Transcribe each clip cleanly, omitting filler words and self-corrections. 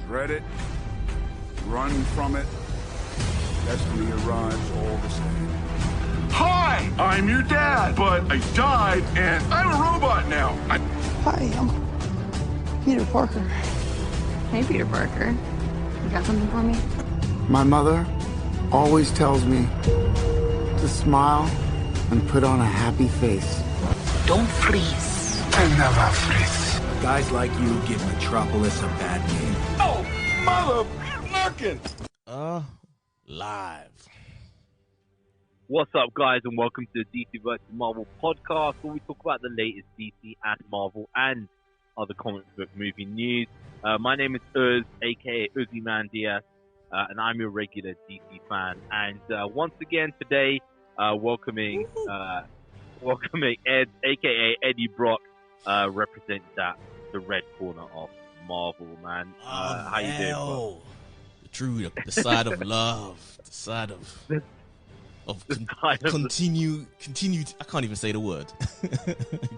Dread it, run from it, destiny arrives all the same. Hi, I'm your dad, but I died and I'm a robot now. Hi, I'm Peter Parker. Hey, Peter Parker. You got something for me? My mother always tells me to smile and put on a happy face. Don't freeze. I never freeze. Guys like you give Metropolis a bad name. Oh, mother lurking. Live. What's up, guys, and welcome to the DC vs. Marvel podcast, where we talk about the latest DC and Marvel and other comic book movie news. My name is Uz, aka Uzi Man Diaz, and I'm your regular DC fan. And once again today, welcoming Ed, aka Eddie Brock, represents the red corner of Marvel, man. How you doing, bro? The side of love, the side of continued. I can't even say the word.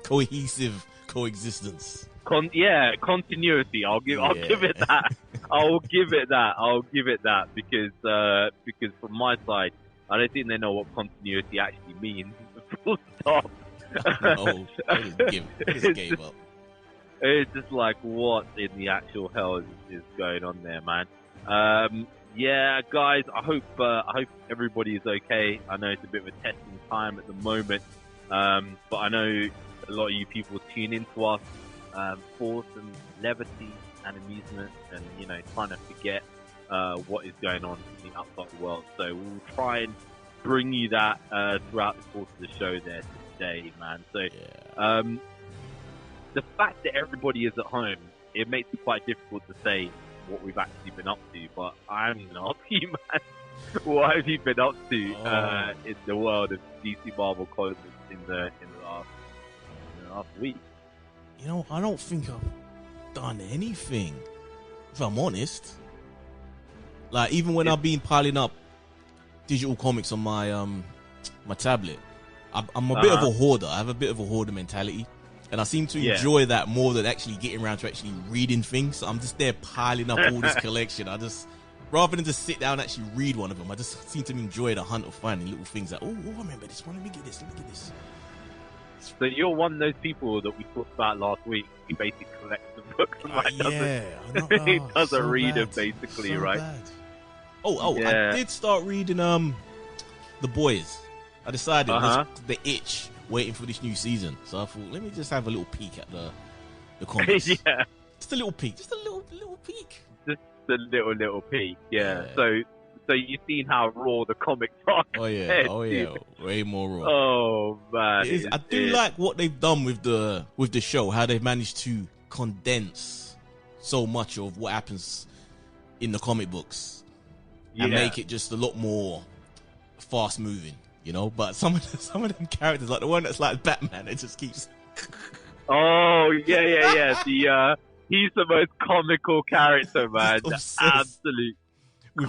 Cohesive coexistence. Continuity. I'll give it that. I'll give it that because from my side, I don't think they know what continuity actually means. Full stop. No, I just gave up. It's just like, what in the actual hell is going on there, man? Yeah, guys, I hope everybody is okay. I know it's a bit of a testing time at the moment, but I know a lot of you people tune into us for some levity and amusement, and trying to forget what is going on in the outside world. So we'll try and bring you that throughout the course of the show there today, man. So the fact that everybody is at home, it makes it quite difficult to say what we've actually been up to, but I'm going to ask you, man, what have you been up to in the world of DC Marvel comics in the last week? I don't think I've done anything, if I'm honest. Like, even when I've been piling up digital comics on my my tablet, I'm a bit of a hoarder. I have a bit of a hoarder mentality, and I seem to enjoy that more than actually getting around to actually reading things. So I'm just there piling up all this collection. Rather than just sit down and actually read one of them, I just seem to enjoy the hunt of finding little things like, oh, I remember this one. Let me get this. So you're one of those people that we talked about last week. He basically collects the books and he doesn't read them, basically, so right? Bad. I did start reading The Boys. I decided the itch waiting for this new season, so I thought, let me just have a little peek at the comics. Just a little peek, just a little peek, just a little peek. So you've seen how raw the comics are. Oh yeah, way more raw. Oh man, I do like what they've done with the show, how they've managed to condense so much of what happens in the comic books and make it just a lot more fast moving. But some of them characters, like the one that's like Batman, it just keeps. Oh yeah. He's the most comical character, man. Absolute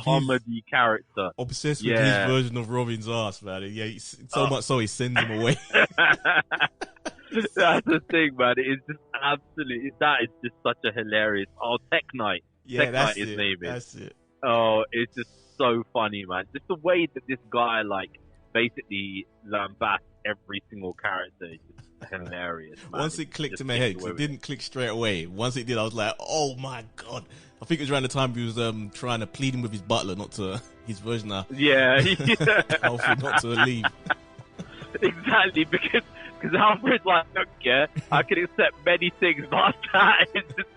comedy character. Obsessed with his version of Robin's ass, man. Yeah, so much so he sends him away. That's the thing, man. It's just absolutely. That is just such a hilarious. Oh, Tech Knight. Yeah, Tech that's Knight, his name is. That's it. Oh, it's just so funny, man. Just the way that this guy basically lambasts every single character is just hilarious, man. Once it clicked in my head, 'cause it didn't click straight away. Once it did, I was like, oh my god. I think it was around the time he was trying to plead him with his butler not to, his version of Alfred not to leave. Exactly, because Alfred's like, look, I can accept many things, but that is just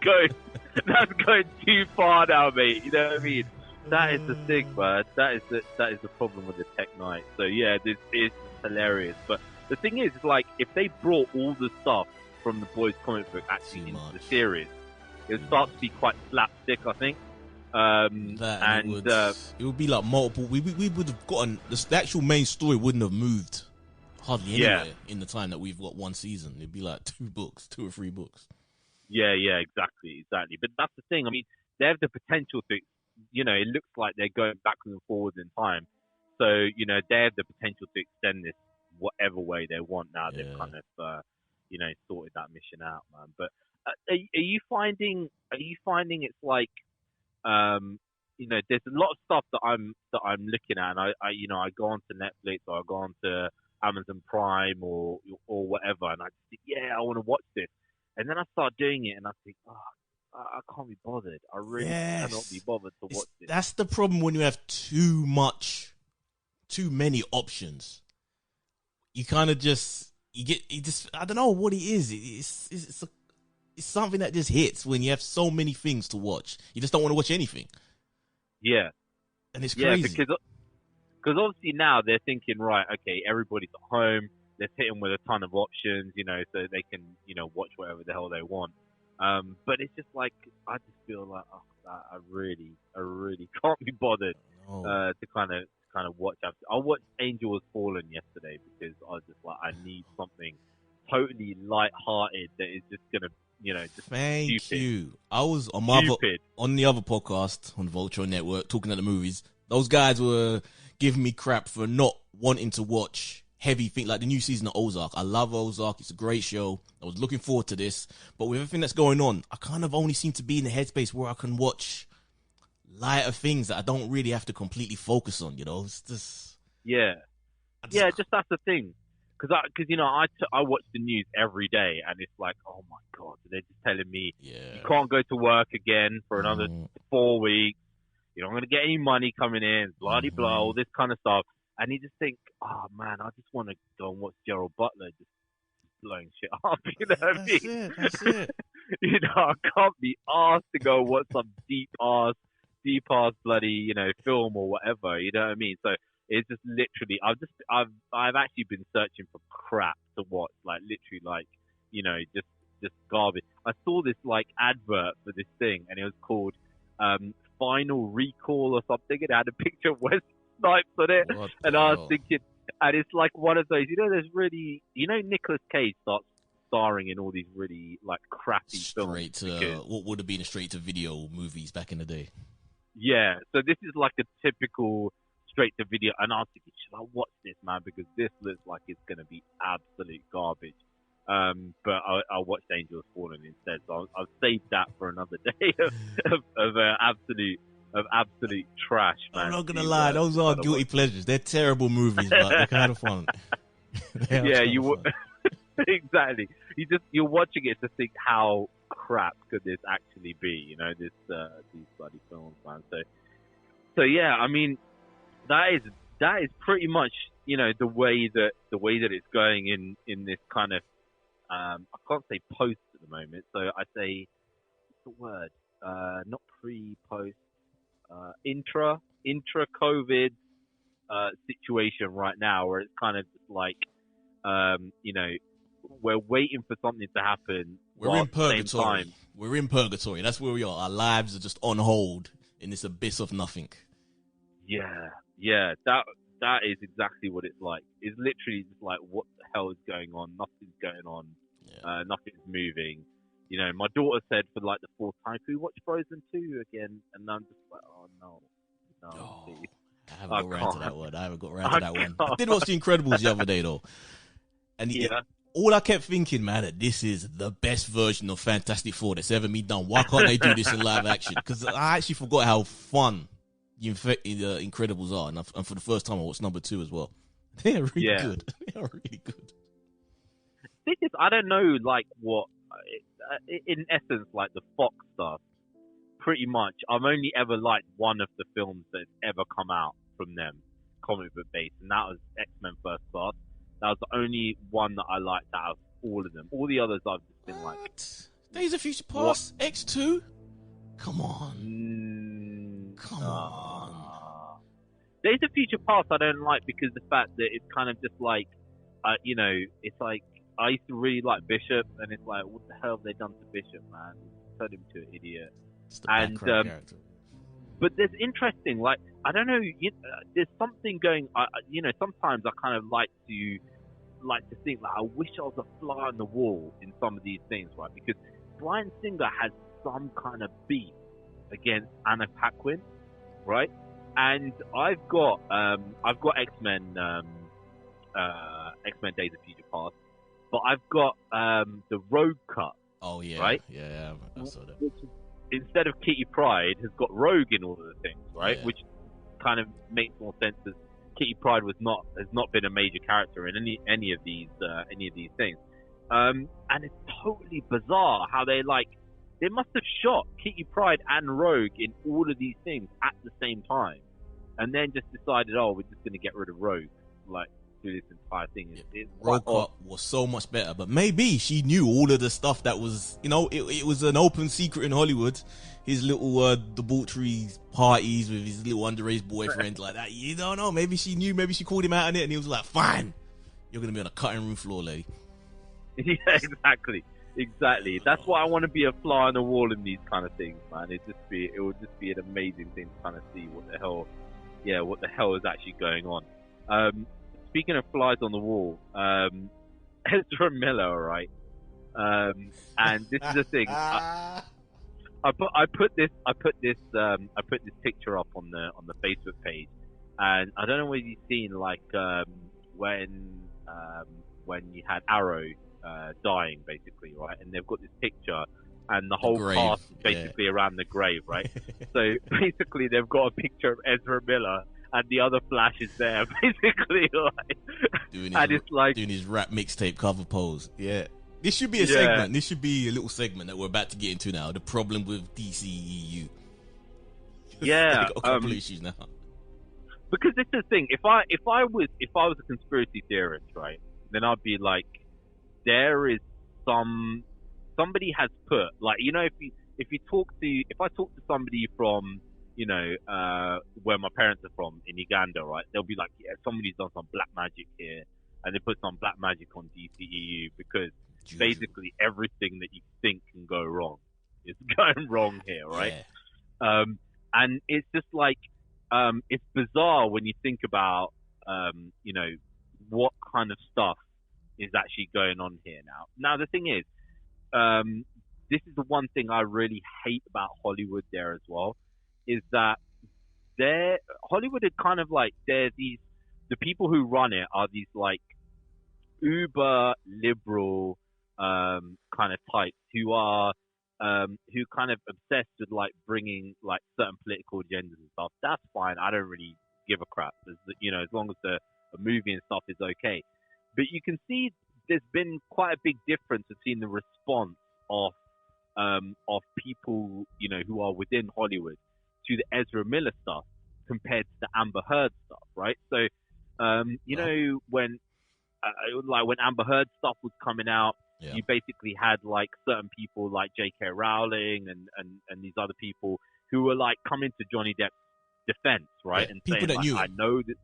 that's going too far now, mate. You know what I mean? That is the thing, man. That is the problem with the Tech Knight. So yeah, this is hilarious. But the thing is, like, if they brought all the stuff from the Boys comic book actually into the series, it would start to be quite slapstick, I think. It would be like multiple. We would have gotten the actual main story wouldn't have moved hardly anywhere in the time that we've got one season. It'd be like 2 or 3 books. Yeah, exactly. But that's the thing. I mean, they have the potential to. It looks like they're going backwards and forwards in time. So, they have the potential to extend this whatever way they want now. They've kind of, sorted that mission out, man. But are you finding it's like there's a lot of stuff that I'm looking at, and I go onto Netflix or I go onto Amazon Prime or whatever, and I just think, yeah, I want to watch this, and then I start doing it, and I think, oh, I can't be bothered. I really cannot be bothered to watch this. That's the problem when you have too many options. You kind of I don't know what it is. It's something that just hits when you have so many things to watch. You just don't want to watch anything. Yeah. And it's crazy. Yeah, because obviously now they're thinking, right, okay, everybody's at home. Let's hit them with a ton of options, so they can, watch whatever the hell they want. But it's just like, I just feel like, I really can't be bothered to kind of watch. I watched Angel Has Fallen yesterday because I was just like, I need something totally light-hearted that is just gonna, just Thank stupid. you. I was on the other podcast on Vulture Network talking at the movies. Those guys were giving me crap for not wanting to watch heavy things like the new season of Ozark. I love Ozark. It's a great show. I was looking forward to this, but with everything that's going on, I kind of only seem to be in the headspace where I can watch lighter things that I don't really have to completely focus on. It's just just that's the thing. Because I watch the news every day, and it's like, oh my god, they're just telling me you can't go to work again for another 4 weeks. You're not going to get any money coming in, blah blah blah, all this kind of stuff. And you just think, oh man, I just want to go and watch Gerald Butler just blowing shit up. You know what I mean? That's it. I can't be asked to go watch some deep ass bloody film or whatever. You know what I mean? So it's just literally, I've actually been searching for crap to watch, like literally, like just garbage. I saw this like advert for this thing, and it was called Final Recall or something. It had a picture of Wesley Snipes on it, and I was thinking, and it's like one of those, there's really, Nicolas Cage starts starring in all these really like crappy films. What would have been a straight to video movies back in the day. Yeah, so this is like a typical straight to video, and I was thinking, should I watch this, man? Because this looks like it's going to be absolute garbage. But I watched Angels Fallen instead, so I'll save that for another day of absolute trash, man. I'm not gonna lie, those are guilty pleasures. They're terrible movies, but they're kind of fun. Exactly. You're watching it to think, how crap could this actually be? These bloody films, man. So yeah, I mean, that is pretty much the way that it's going in this kind of I can't say post at the moment, so I say what's the word? Not pre-post. Intra COVID situation right now, where it's kind of just like we're waiting for something to happen. We're in purgatory. We're in purgatory. That's where we are. Our lives are just on hold in this abyss of nothing. Yeah. That is exactly what it's like. It's literally just like, what the hell is going on? Nothing's going on. Nothing's moving. My daughter said for like the fourth time, "Can we watch Frozen 2 again?" And I'm just like, oh no. Please. I haven't got around to that one. I did watch The Incredibles the other day though, and all I kept thinking, man, that this is the best version of Fantastic Four that's ever been done. Why can't they do this in live action? Because I actually forgot how fun the Incredibles are, and for the first time I watched number 2 as well. They're really good. They are really good. Thing is, I don't know, like what. In essence, like the Fox stuff, pretty much, I've only ever liked one of the films that's ever come out from them, comic book based, and that was X-Men First Class. That was the only one that I liked out of all of them. All the others I've just been like, Days of Future Past, X2? Come on. Come on. Days of Future Past I don't like because the fact that it's kind of just like, it's like, I used to really like Bishop, and it's like, what the hell have they done to Bishop, man? Turned him to an idiot. And but there's interesting, like, I don't know, there's something going. Sometimes I kind of like to think, like, I wish I was a fly on the wall in some of these things, right? Because Bryan Singer has some kind of beef against Anna Paquin, right? And I've got X-Men, X-Men Days of Future Past. But I've got the Road Cut. Oh yeah, right? Yeah, I saw that. instead of Kitty Pryde, has got Rogue in all of the things, right? Yeah. Which kind of makes more sense, as Kitty Pryde has not been a major character in any of these things. And it's totally bizarre how they must have shot Kitty Pryde and Rogue in all of these things at the same time, and then just decided, oh, we're just going to get rid of Rogue, through this entire thing. It's Rogue was so much better, but maybe she knew all of the stuff that was, it was an open secret in Hollywood. His little debauchery parties with his little underage boyfriend like that. You don't know. Maybe she knew. Maybe she called him out on it, and he was like, "Fine, you're gonna be on a cutting room floor, lady." Yeah, exactly. That's why I want to be a fly on the wall in these kind of things, man. It would just be an amazing thing to kind of see what the hell is actually going on. Speaking of flies on the wall, Ezra Miller, right? And this is the thing. I put this picture up on the Facebook page, and I don't know whether you've seen when you had Arrow dying, basically, right? And they've got this picture, and the whole cast is basically around the grave, right? So basically, they've got a picture of Ezra Miller, and the other Flash is there, basically, doing his rap mixtape cover pose. Yeah. This should be a segment. This should be a little segment that we're about to get into now. The problem with DCEU. Yeah, got a couple of issues now. Because this is the thing. If I was a conspiracy theorist, right, then I'd be like, there is somebody has put, if I talk to somebody from, where my parents are from in Uganda, right, they'll be like, yeah, somebody's done some black magic here, and they put some black magic on DCEU because basically everything that you think can go wrong is going wrong here, right? Yeah. And it's just it's bizarre when you think about, what kind of stuff is actually going on here now. Now, the thing is, this is the one thing I really hate about Hollywood there as well, is that Hollywood is kind of the people who run it are these uber liberal kind of types who are who kind of obsessed with bringing certain political agendas and stuff. That's fine. I don't really give a crap, as long as the movie and stuff is okay. But you can see there's been quite a big difference between the response of people who are within Hollywood to the Ezra Miller stuff compared to the Amber Heard stuff, right? So know when when Amber Heard stuff was coming out, you basically had certain people like J.K. Rowling and these other people who were coming to Johnny Depp's defense, right? And people saying, that knew I know that,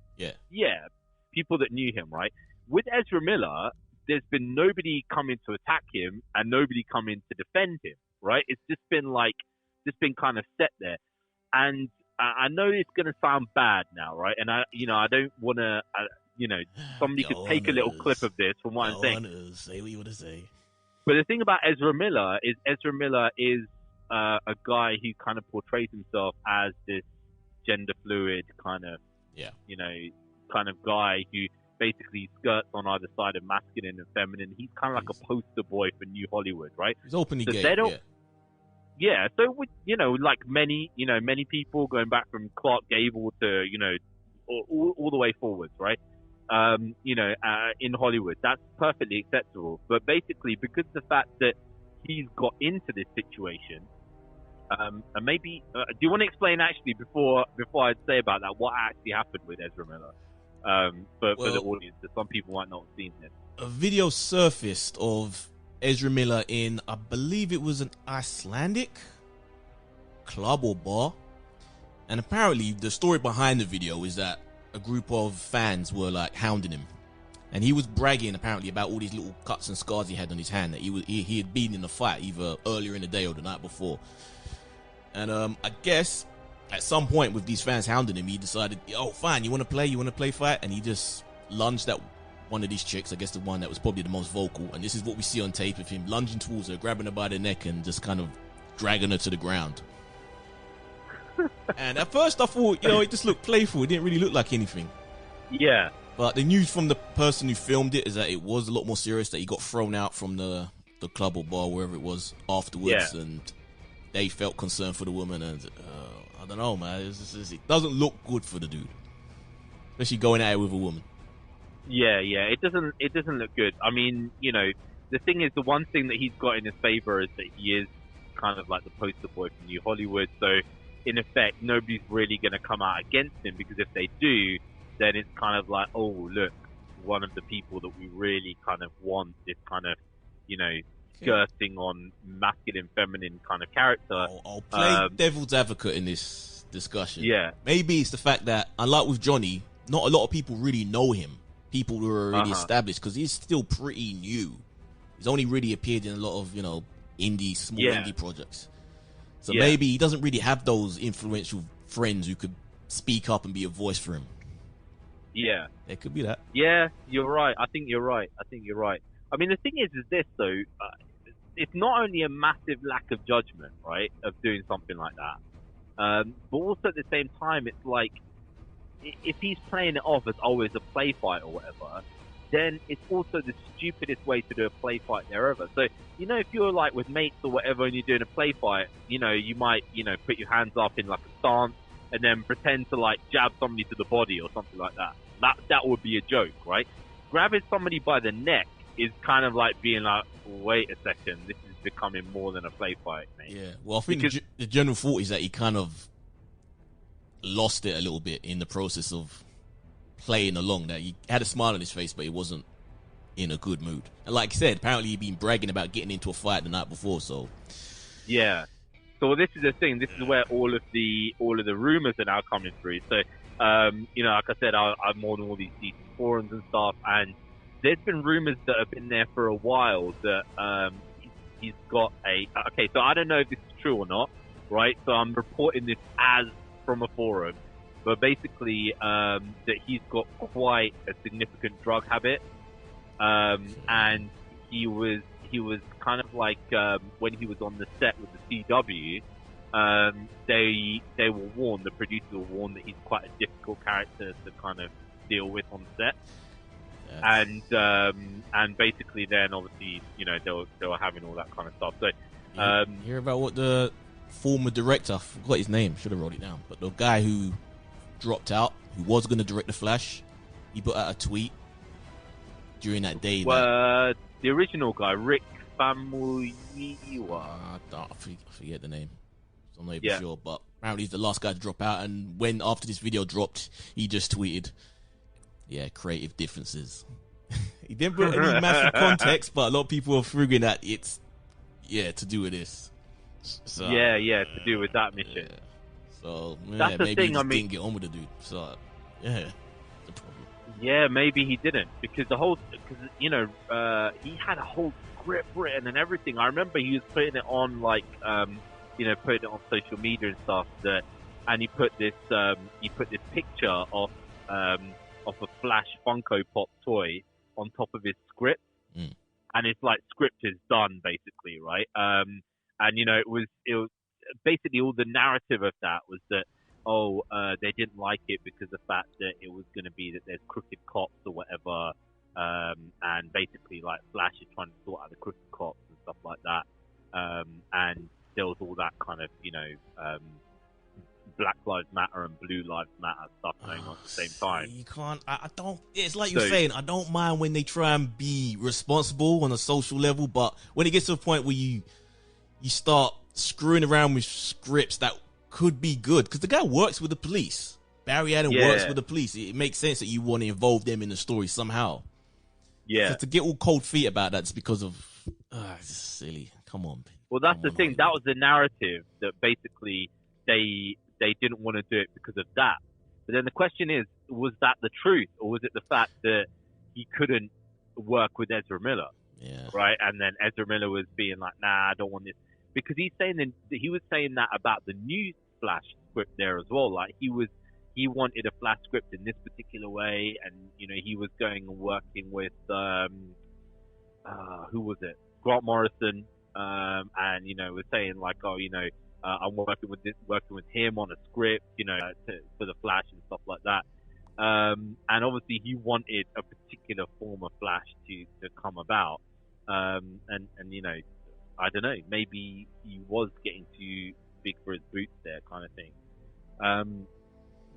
people that knew him, right? With Ezra Miller, there's been nobody coming to attack him and nobody coming to defend him, right? It's just been kind of set there. And I know it's going to sound bad now, right? And I don't want to, somebody could take a little clip of this from what I'm saying. Say what you want to say. But the thing about Ezra Miller is a guy who kind of portrays himself as this gender fluid kind of, kind of guy who basically skirts on either side of masculine and feminine. He's kind of like a poster boy for New Hollywood, right? He's openly gay. They don't, so with many people going back from Clark Gable to all the way forwards, right? In Hollywood, that's perfectly acceptable. But basically, because of the fact that he's got into this situation, and maybe do you want to explain actually before I say about that what actually happened with Ezra Miller? For the audience, that some people might not have seen this. A video surfaced of Ezra Miller in, I believe it was an Icelandic club or bar. And apparently the story behind the video is that a group of fans were hounding him. And he was bragging apparently about all these little cuts and scars he had on his hand, that he had been in a fight either earlier in the day or the night before. And I guess at some point with these fans hounding him, he decided, oh, fine, you want to play fight? And he just lunged at one of these chicks, I guess the one that was probably the most vocal. And this is what we see on tape of him lunging towards her, grabbing her by the neck and just kind of dragging her to the ground. And at first I thought, it just looked playful. It didn't really look like anything. Yeah. But the news from the person who filmed it is that it was a lot more serious, that he got thrown out from the club or bar, wherever it was, afterwards. Yeah. And they felt concern for the woman, and I don't know, man. It doesn't look good for the dude, especially going at it with a woman. Yeah, it doesn't look good. I mean, you know, the thing is, the one thing that he's got in his favor is that he is kind of like the poster boy from New Hollywood. So, in effect, nobody's really going to come out against him, because if they do, then it's kind of like, oh, look, one of the people that we really kind of want, this kind of, you know, skirting on masculine, feminine kind of character. I'll play devil's advocate in this discussion. Yeah. Maybe it's the fact that, unlike with Johnny, not a lot of people really know him. People who are already established, because he's still pretty new. He's only really appeared in a lot of, you know, small indie projects. So maybe he doesn't really have those influential friends who could speak up and be a voice for him. Yeah. It could be that. Yeah, you're right. I think you're right. I mean, the thing is this, though. It's not only a massive lack of judgment, right, of doing something like that, but also at the same time, it's like, if he's playing it off as always a play fight or whatever, then it's also the stupidest way to do a play fight there ever. So, you know, if you're like with mates or whatever and you're doing a play fight, you know, you might, you know, put your hands up in like a stance and then pretend to like jab somebody to the body or something like that. That would be a joke, right? Grabbing somebody by the neck is kind of like being like, wait a second, this is becoming more than a play fight, mate. Yeah, well, I think the general thought is that he kind of lost it a little bit in the process of playing along, that he had a smile on his face, but he wasn't in a good mood. And like I said, apparently he'd been bragging about getting into a fight the night before, so yeah. So this is the thing. This is where all of the rumors are now coming through. So, you know, like I said, I'm on all these forums and stuff, and there's been rumors that have been there for a while that he's got a. Okay, so I don't know if this is true or not, right? So I'm reporting this as from a forum, but basically that he's got quite a significant drug habit, and he was kind of like when he was on the set with the CW, they were warned, the producers were warned that he's quite a difficult character to kind of deal with on set. Yes. And basically then obviously, you know, they were having all that kind of stuff. So hear about what the former director, I forgot his name, should have wrote it down, but the guy who dropped out, who was going to direct The Flash, he put out a tweet during that day. The original guy, Rick Famuyiwa. I forget the name. So I'm not even sure, but apparently he's the last guy to drop out. And when after this video dropped, he just tweeted, creative differences. He didn't put any massive context, but a lot of people are figuring that it's to do with this. So, to do with that mission. Yeah. So that's the maybe thing. he just I mean, didn't get on with the dude. So the problem. Yeah, maybe he didn't, because you know, he had a whole script written and everything. I remember he was putting it on like you know, putting it on social media and stuff. And he put this picture of a Flash Funko Pop toy on top of his script, and it's like script is done basically, right? And you know, it was basically all the narrative of that was that they didn't like it because of the fact that it was going to be that there's crooked cops or whatever, and basically like Flash is trying to sort out the crooked cops and stuff like that, and there was all that kind of, you know, Black Lives Matter and Blue Lives Matter stuff going on at the same time. You can't. I don't. It's like you're saying. I don't mind when they try and be responsible on a social level, but when it gets to a point where you start screwing around with scripts that could be good, because the guy works with the police. Barry Allen works with the police. It makes sense that you want to involve them in the story somehow. Yeah. So to get all cold feet about that, it's because of it's silly. Come on. Well, that's the thing. That was the narrative, that basically they didn't want to do it because of that. But then the question is, was that the truth, or was it the fact that he couldn't work with Ezra Miller? Yeah. Right. And then Ezra Miller was being like, nah, I don't want this. Because he was saying that about the new Flash script there as well. Like he wanted a Flash script in this particular way, and you know, he was going and working with who was it? Grant Morrison, and you know, was saying like, you know, I'm working with him on a script, you know, for the Flash and stuff like that. And obviously he wanted a particular form of Flash to come about, and you know, I don't know, maybe he was getting too big for his boots there, kind of thing.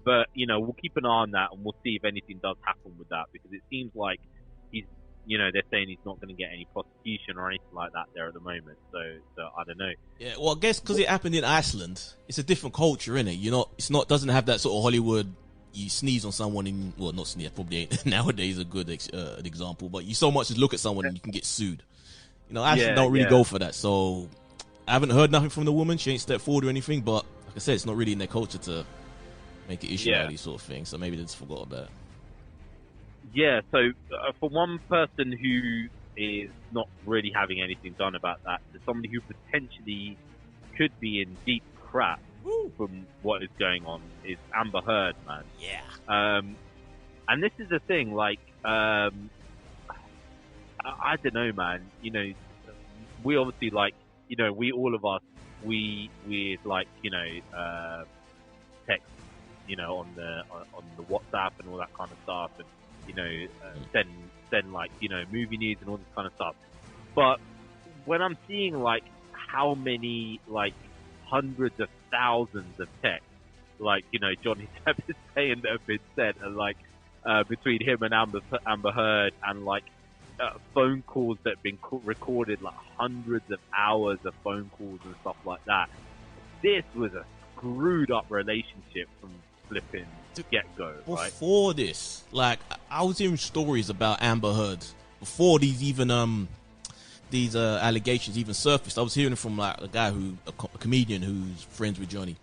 But we'll keep an eye on that, and we'll see if anything does happen with that, because it seems like he's, they're saying he's not going to get any prosecution or anything like that there at the moment. So I don't know. Yeah, well, I guess because it happened in Iceland, it's a different culture, innit? Doesn't have that sort of Hollywood. You sneeze on someone not sneeze, probably ain't nowadays a good an example, but you so much as look at someone and you can get sued. Iceland don't really go for that. So I haven't heard nothing from the woman. She ain't stepped forward or anything, but like I said, it's not really in their culture to make an issue out of these sort of things. So maybe they just forgot about it. Yeah, so for one person who is not really having anything done about that, to somebody who potentially could be in deep crap from what is going on, is Amber Heard, man. Yeah. And this is the thing, like, I don't know, man. We obviously, like, all of us, we like, text, on the WhatsApp and all that kind of stuff, and send like, movie news and all this kind of stuff. But when I'm seeing like how many, like, hundreds of thousands of texts, like, Johnny Depp is saying that have been sent, and like between him and Amber Heard, and like phone calls that have been recorded, like hundreds of hours of phone calls and stuff like that. This was a screwed up relationship from flipping get-go, right? Before this, like, I was hearing stories about Amber Heard before these allegations even surfaced. I was hearing from like a guy a comedian who's friends with Johnny,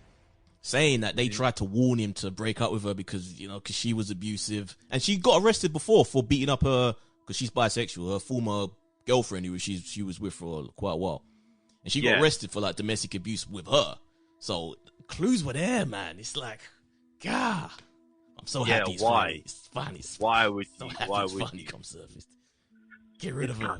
saying that they tried to warn him to break up with her because she was abusive, and she got arrested before for beating up her, because she's bisexual, her former girlfriend who she was with for quite a while, and she got arrested for like domestic abuse with her. So clues were there, man. It's like, God, I'm so happy. Why? Why would finally come surfaced? Get rid of her.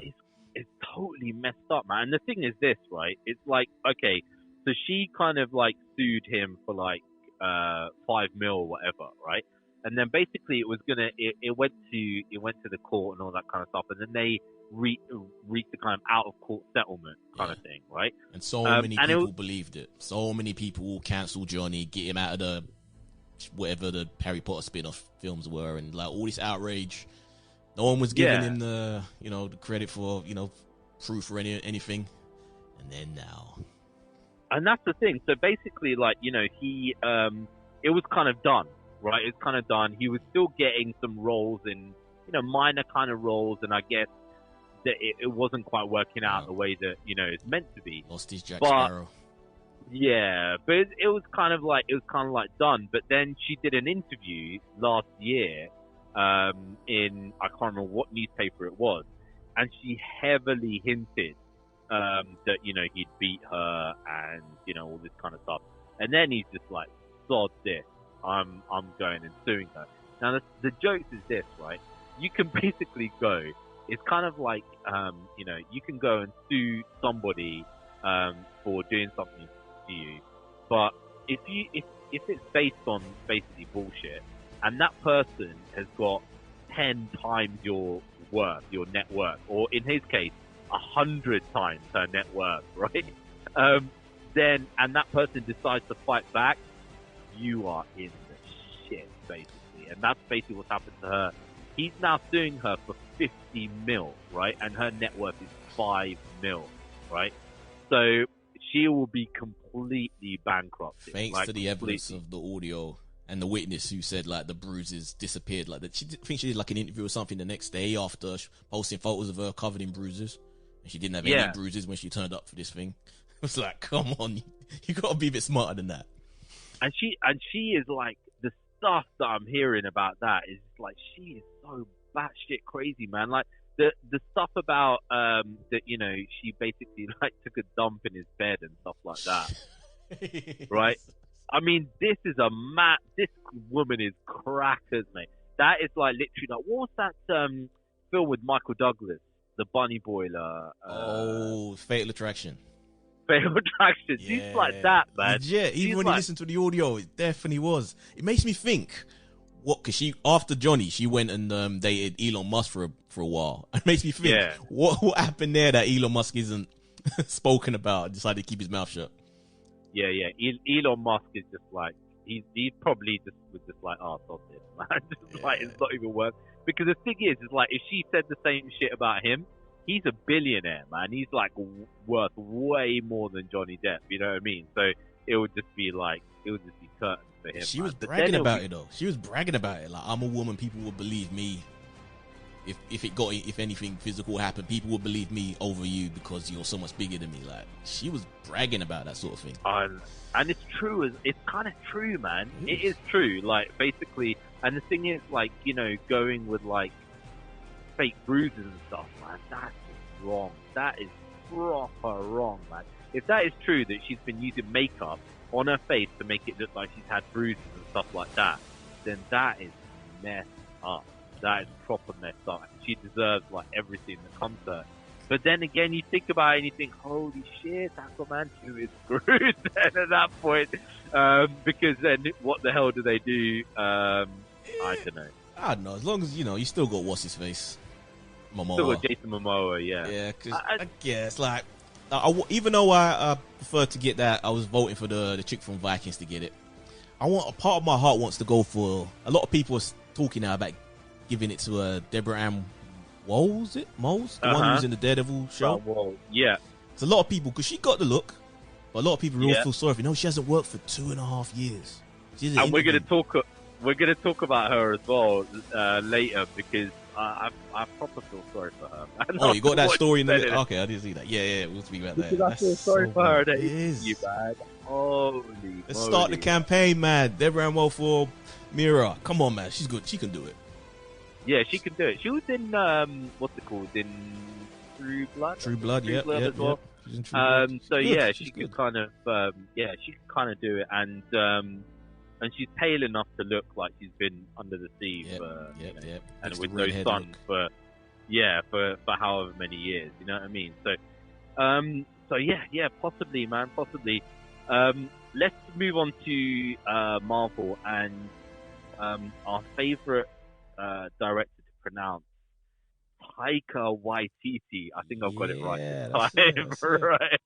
It's totally messed up, man. And the thing is this, right? It's like, okay, so she kind of like sued him for like $5 million or whatever, right? And then basically it went to the court and all that kind of stuff, and then they reached the kind of out of court settlement kind of thing, right? And so many people believed it. So many people will cancel Johnny, get him out of whatever the Harry Potter spin-off films were, and like all this outrage. No one was giving him the the credit for proof or anything, and then now. And that's the thing. So basically, like, he it was kind of done, right? It's kind of done. He was still getting some roles in minor kind of roles, and I guess that it wasn't quite working out the way that it's meant to be. Lost his Jack Sparrow. Yeah, but it was kind of like done. But then she did an interview last year in, I can't remember what newspaper it was, and she heavily hinted that he'd beat her and all this kind of stuff. And then he's just like, sod this, I'm going and suing her. Now the joke is this, right? You can basically go. It's kind of like you can go and sue somebody for doing something to you, but if it's based on basically bullshit, and that person has got 10 times your worth, your net worth, or in his case 100 times her net worth, right? Then and that person decides to fight back, you are in the shit, basically. And that's basically what's happened to her. He's now suing her for 50 mil, right? And her net worth is 5 mil, right? So she will be completely bankrupted. Thanks to the evidence of the audio and the witness who said like the bruises disappeared. Like that, I think she did like an interview or something the next day after posting photos of her covered in bruises, and she didn't have any bruises when she turned up for this thing. It was like, come on, you got to be a bit smarter than that. And she is like, the stuff that I'm hearing about that is like, she is so batshit crazy, man. Like the stuff about that she basically like took a dump in his bed and stuff like that, right? I mean, this is this woman is crackers, mate. That is like literally like, what was that film with Michael Douglas, the bunny boiler? Fatal Attraction. Fatal Attraction. Yeah. She's like that, man. Yeah, even when you listen to the audio, it definitely was. It makes me think, because she, after Johnny, she went and dated Elon Musk for a while. It makes me think, what happened there that Elon Musk isn't spoken about, decided to keep his mouth shut. Yeah. Elon Musk is just like he probably just was just like, oh, stop this, man. Just like it's not even worth. Because the thing is like if she said the same shit about him, he's a billionaire, man. He's like worth way more than Johnny Depp. You know what I mean? So it would just be curtains for him. She was bragging about it though. She was bragging about it. Like, I'm a woman. People will believe me. If anything physical happened, people will believe me over you because you're so much bigger than me. Like, she was bragging about that sort of thing. And it's true. It's kind of true, man. It is true. Like, basically, and the thing is, like, you know, going with like fake bruises and stuff, man. That's wrong. That is proper wrong, man. If that is true that she's been using makeup on her face to make it look like she's had bruises and stuff like that, then that is messed up. That is proper messed up. She deserves like everything that comes to her. But then again, you think about it and you think, holy shit, Aquaman 2 is screwed then at that point. Because then what the hell do they do? I don't know. I don't know. As long as, you know, you still got what's his face? Momoa. Still got Jason Momoa, yeah. Yeah, because I guess, like, even though I prefer to get that, I was voting for the chick from Vikings to get it. A part of my heart wants to go for, a lot of people are talking now about giving it to Deborah Ann Woll, is it? Moles? The one who's in the Daredevil show? Well, yeah. It's a lot of people, because she got the look, but a lot of people really feel sorry for her. No, she hasn't worked for 2.5 years. And we're going to talk about her as well later, because I proper feel sorry for her. Oh, you got that story in the... Okay, I didn't see that. Yeah, we'll speak about that. Because I feel sorry for her. That is you, man. Holy Let's start the campaign, man. Deborah Ann Woll for Mira. Come on, man. She's good. She can do it. Yeah, she can do it. She was in what's it called? In True Blood. True Blood, yeah, as well. She's in True Blood. So good. yeah, she's she good. could kind of she could kind of do it, and she's pale enough to look like she's been under the sea for and with no sun for however many years. You know what I mean? So yeah, possibly, man, possibly. Let's move on to Marvel and our favorite director to pronounce, Taika Waititi. I think I've got it right this time, right?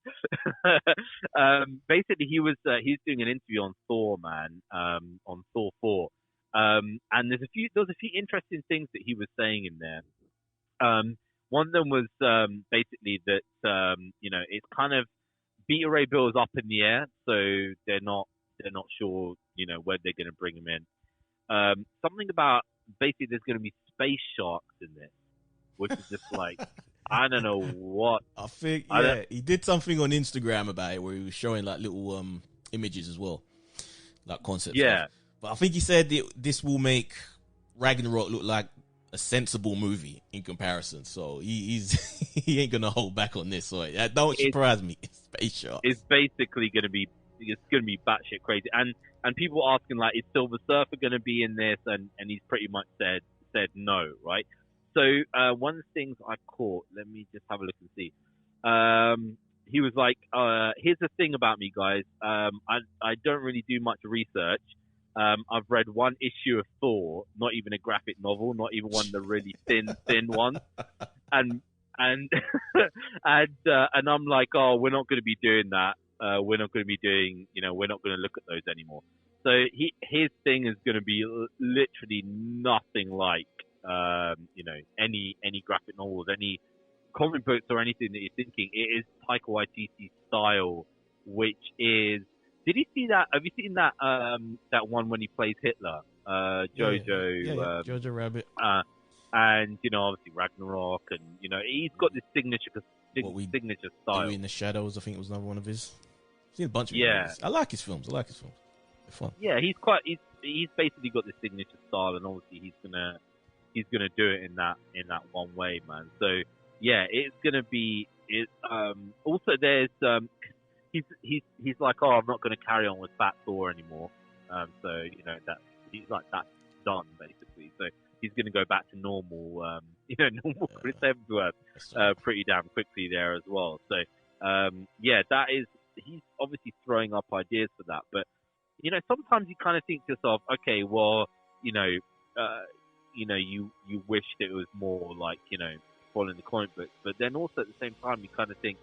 Basically, he's doing an interview on Thor, man, on Thor 4, and there was a few interesting things that he was saying in there. One of them was basically that you know, it's kind of Beta Ray Bill is up in the air, so they're not sure, you know, where they're going to bring him in. Something about basically there's going to be space sharks in this, which is just like I don't know what. I think he did something on Instagram about it where he was showing like little images as well, like concept stuff. But I think he said this will make Ragnarok look like a sensible movie in comparison. So he ain't gonna hold back on this. So don't surprise me. Space sharks. It's basically gonna be batshit crazy. And people asking like, is Silver Surfer gonna be in this? And he's pretty much said no, right? So one of the things I caught, let me just have a look and see. He was like, here's the thing about me, guys. I don't really do much research. I've read one issue of Thor, not even a graphic novel, not even one of the really thin ones. And I'm like, oh, we're not going to be doing that. We're not going to be doing, you know, we're not going to look at those anymore. So his thing is going to be literally nothing like, you know, any graphic novels, any comic books or anything that you're thinking. It is Taika Waititi's style, which is. Did you see that? Have you seen that that one when he plays Hitler, Jojo? Jojo Rabbit. And you know, obviously Ragnarok, and you know, he's got this signature style. In the Shadows, I think it was another one of his. I've seen a bunch of movies. I like his films. They're fun. Yeah, he's basically got this signature style, and obviously he's gonna do it in that one way, man. So yeah, it's gonna be it. Also, there's He's like, oh, I'm not going to carry on with Fat Thor anymore. So you know he's like, that's done basically. So he's going to go back to normal, normal Chris Hemsworth, pretty damn quickly there as well. So that is, he's obviously throwing up ideas for that. But you know, sometimes you kind of think to yourself, okay, well, you wished it was more like, you know, following the comic books, but then also at the same time you kind of think,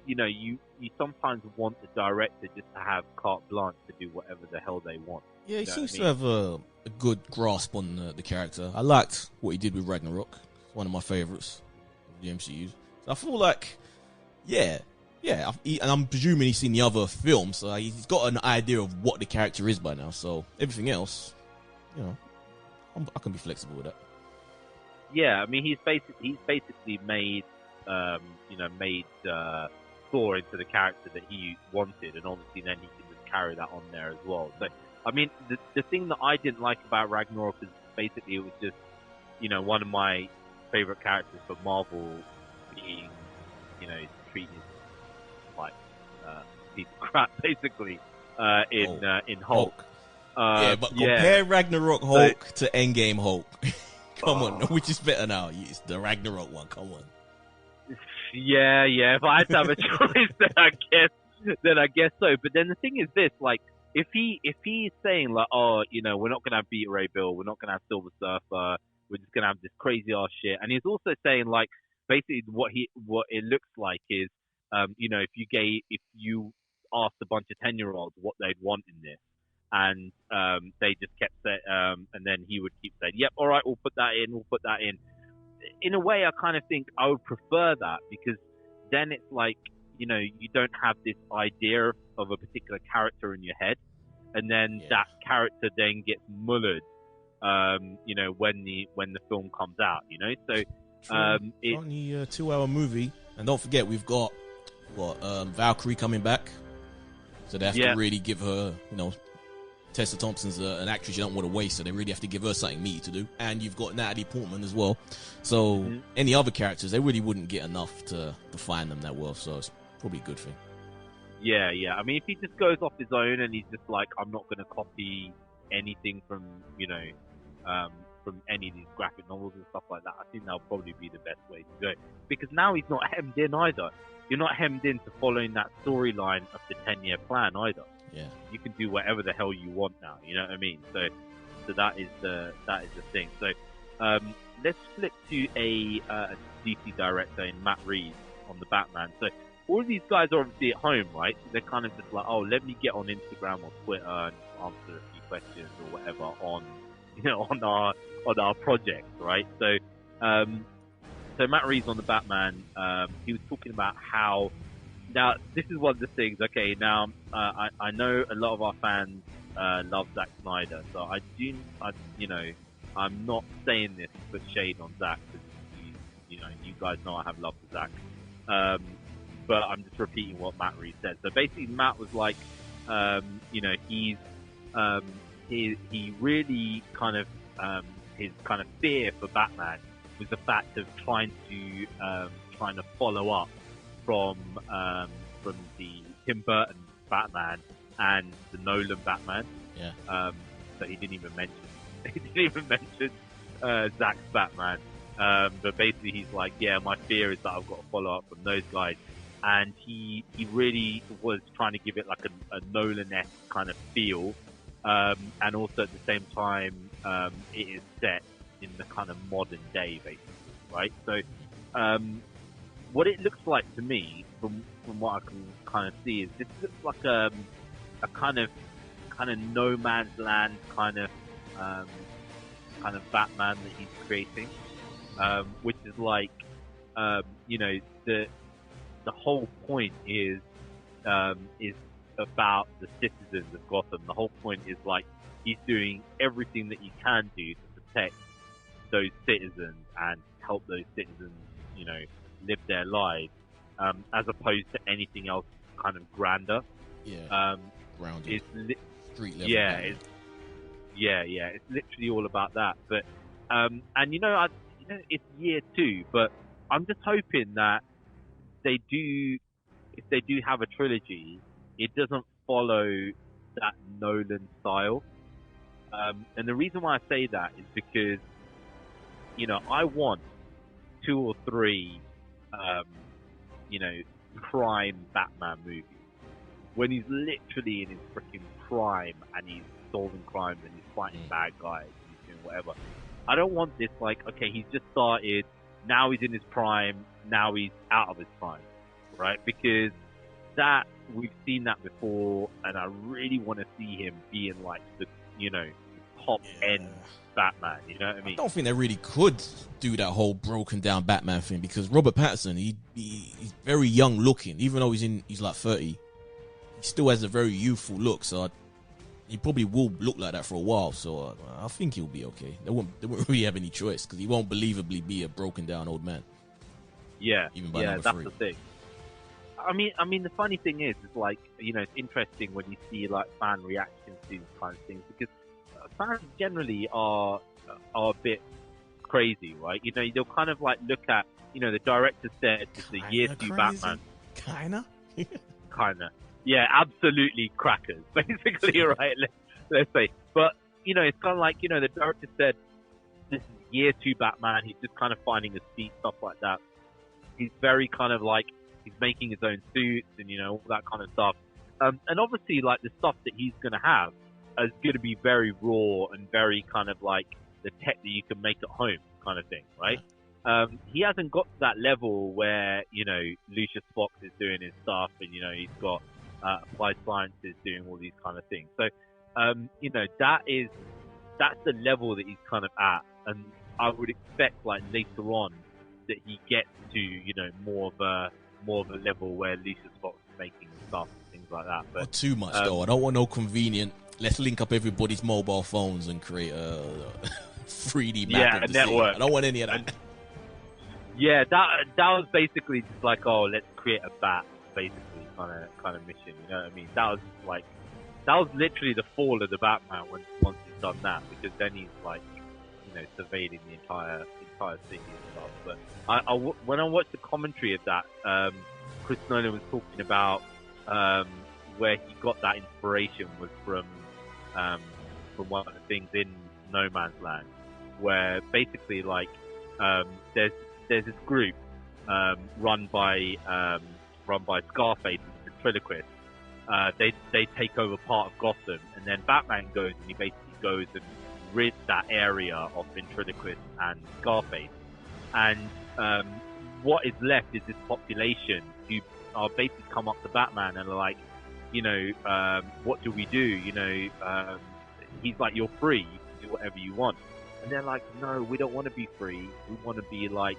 you sometimes want the director just to have carte blanche to do whatever the hell they want. Yeah, he You know seems what I to have a good grasp on the character. I liked what he did with Ragnarok. One of my favorites of the MCU. So I feel like, and I'm presuming he's seen the other films, so he's got an idea of what the character is by now. So everything else, I can be flexible with that. Yeah, I mean, he's basically made Thor into the character that he wanted, and obviously then he can just carry that on there as well. So, I mean, the thing that I didn't like about Ragnarok is basically it was just, one of my favorite characters for Marvel being, treated like a piece of crap, basically, in Hulk. But compare Ragnarok Hulk to Endgame Hulk. Come on, which is better now? It's the Ragnarok one. Come on. Yeah. If I had to have a choice, then I guess so. But then the thing is this: like, if he's saying like, we're not gonna have Beta Ray Bill, we're not gonna have Silver Surfer, we're just gonna have this crazy ass shit, and he's also saying like, basically what it looks like is, if you asked a bunch of 10-year-olds what they'd want in this. And they just kept saying, and then he would keep saying, "Yep, all right, we'll put that in." In a way, I kind of think I would prefer that, because then it's like, you don't have this idea of a particular character in your head, and then that character then gets mullered, when the film comes out, So it's only a 2-hour movie, and don't forget we've got Valkyrie coming back, so they have to really give her, Tessa Thompson's an actress you don't want to waste, so they really have to give her something meaty to do. And you've got Natalie Portman as well. So any other characters, they really wouldn't get enough to define them that well. So it's probably a good thing. Yeah. I mean, if he just goes off his own and he's just like, I'm not going to copy anything from any of these graphic novels and stuff like that, I think that'll probably be the best way to go. Because now he's not hemmed in either. You're not hemmed into following that storyline of the 10-year plan either. Yeah, you can do whatever the hell you want now. You know what I mean? So that is the thing. So let's flip to a DC director in Matt Reeves on the Batman. So all of these guys are obviously at home, right? So they're kind of just like, let me get on Instagram or Twitter and answer a few questions or whatever on our project, right? So Matt Reeves on the Batman, he was talking about how. Now, this is one of the things, okay, now, I know a lot of our fans love Zack Snyder, so I'm not saying this to put shade on Zack, because, you guys know I have love for Zack, but I'm just repeating what Matt Reeves said. So basically, Matt was like, he really kind of, his kind of fear for Batman was the fact of trying to follow up from the Tim Burton Batman and the Nolan Batman. Yeah. So he didn't even mention Zack's Batman. But basically he's like, my fear is that I've got to follow up from those guys. And he really was trying to give it like a Nolan-esque kind of feel. And also at the same time, it is set in the kind of modern day, basically, right? So, what it looks like to me, from what I can kind of see, is this looks like a kind of no man's land kind of Batman that he's creating, which is like, the whole point is about the citizens of Gotham. The whole point is like he's doing everything that he can do to protect those citizens and help those citizens, live their lives, as opposed to anything else kind of grander. Grounded. Street level. It's literally all about that. But and it's year 2, but I'm just hoping that if they do have a trilogy, it doesn't follow that Nolan style. And the reason why I say that is because, I want 2 or 3, prime Batman movies when he's literally in his freaking prime and he's solving crimes and he's fighting bad guys and he's doing whatever. I don't want this like, okay, he's just started, now he's in his prime, now he's out of his prime, right? Because that we've seen that before, and I really want to see him being like the top end Batman. You know what I mean? I don't think they really could do that whole broken down Batman thing because Robert Pattinson, he's very young looking, even though he's like 30. He still has a very youthful look, so he probably will look like that for a while. So I think he'll be okay. They won't really have any choice because he won't believably be a broken down old man. Yeah, even by that's 3. the thing. I mean, the funny thing is like, it's interesting when you see like fan reactions to these kind of things because fans generally are a bit crazy, right? They'll kind of like look at, the director said it's the year 2 Batman. Kinda. Yeah, absolutely crackers, basically, right? Let's say. But, it's kind of like, the director said this is year 2 Batman. He's just kind of finding his feet, stuff like that. He's very kind of like, he's making his own suits and, all that kind of stuff. And obviously, like, the stuff that he's going to have is going to be very raw and very kind of like the tech that you can make at home kind of thing, right? He hasn't got to that level where, Lucius Fox is doing his stuff and, he's got Applied Sciences doing all these kind of things. So, that's the level that he's kind of at. And I would expect like later on that he gets to, more of a level where Lucius Fox is making stuff and things like that. But not too much though. I don't want no convenient. Let's link up everybody's mobile phones and create a 3D map of the network. City. I don't want any of that. Yeah, that was basically just like, oh, let's create a bat, basically kind of mission. You know what I mean? That was literally the fall of the Batman once he's done that, because then he's like, surveilling the entire city and stuff. But when I watched the commentary of that, Chris Nolan was talking about where he got that inspiration was from one of the things in No Man's Land, where basically like there's this group run by Scarface and ventriloquist. They take over part of Gotham, and then Batman goes and he basically goes and rids that area of ventriloquist and Scarface. And what is left is this population who are basically come up to Batman and are like, what do we do? He's like, you're free, you can do whatever you want. And they're like, no, we don't want to be free. We want to be like,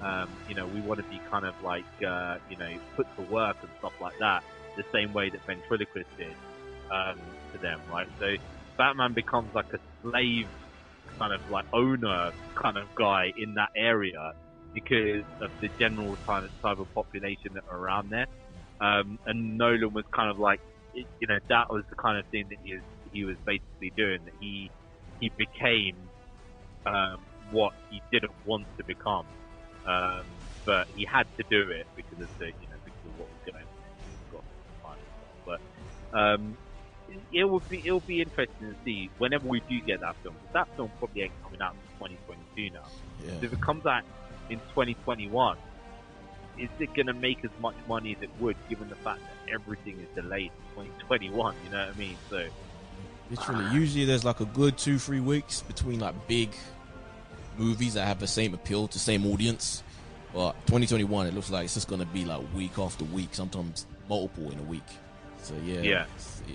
we want to be kind of like, put to work and stuff like that, the same way that ventriloquist did to them, right? So Batman becomes like a slave kind of like owner kind of guy in that area because of the general type of population that are around there. And Nolan was kind of like, that was the kind of thing that he was basically doing, that he became what he didn't want to become, but he had to do it because of because of what was going on. But it'll be interesting to see whenever we do get that film. That film probably ain't coming out in 2022 now. Yeah. So if it comes out in 2021, is it going to make as much money as it would, given the fact that everything is delayed to 2021? You know what I mean? So literally, usually there's like a good 2-3 weeks between like big movies that have the same appeal to the same audience. But 2021, it looks like it's just going to be like week after week, sometimes multiple in a week. So yeah,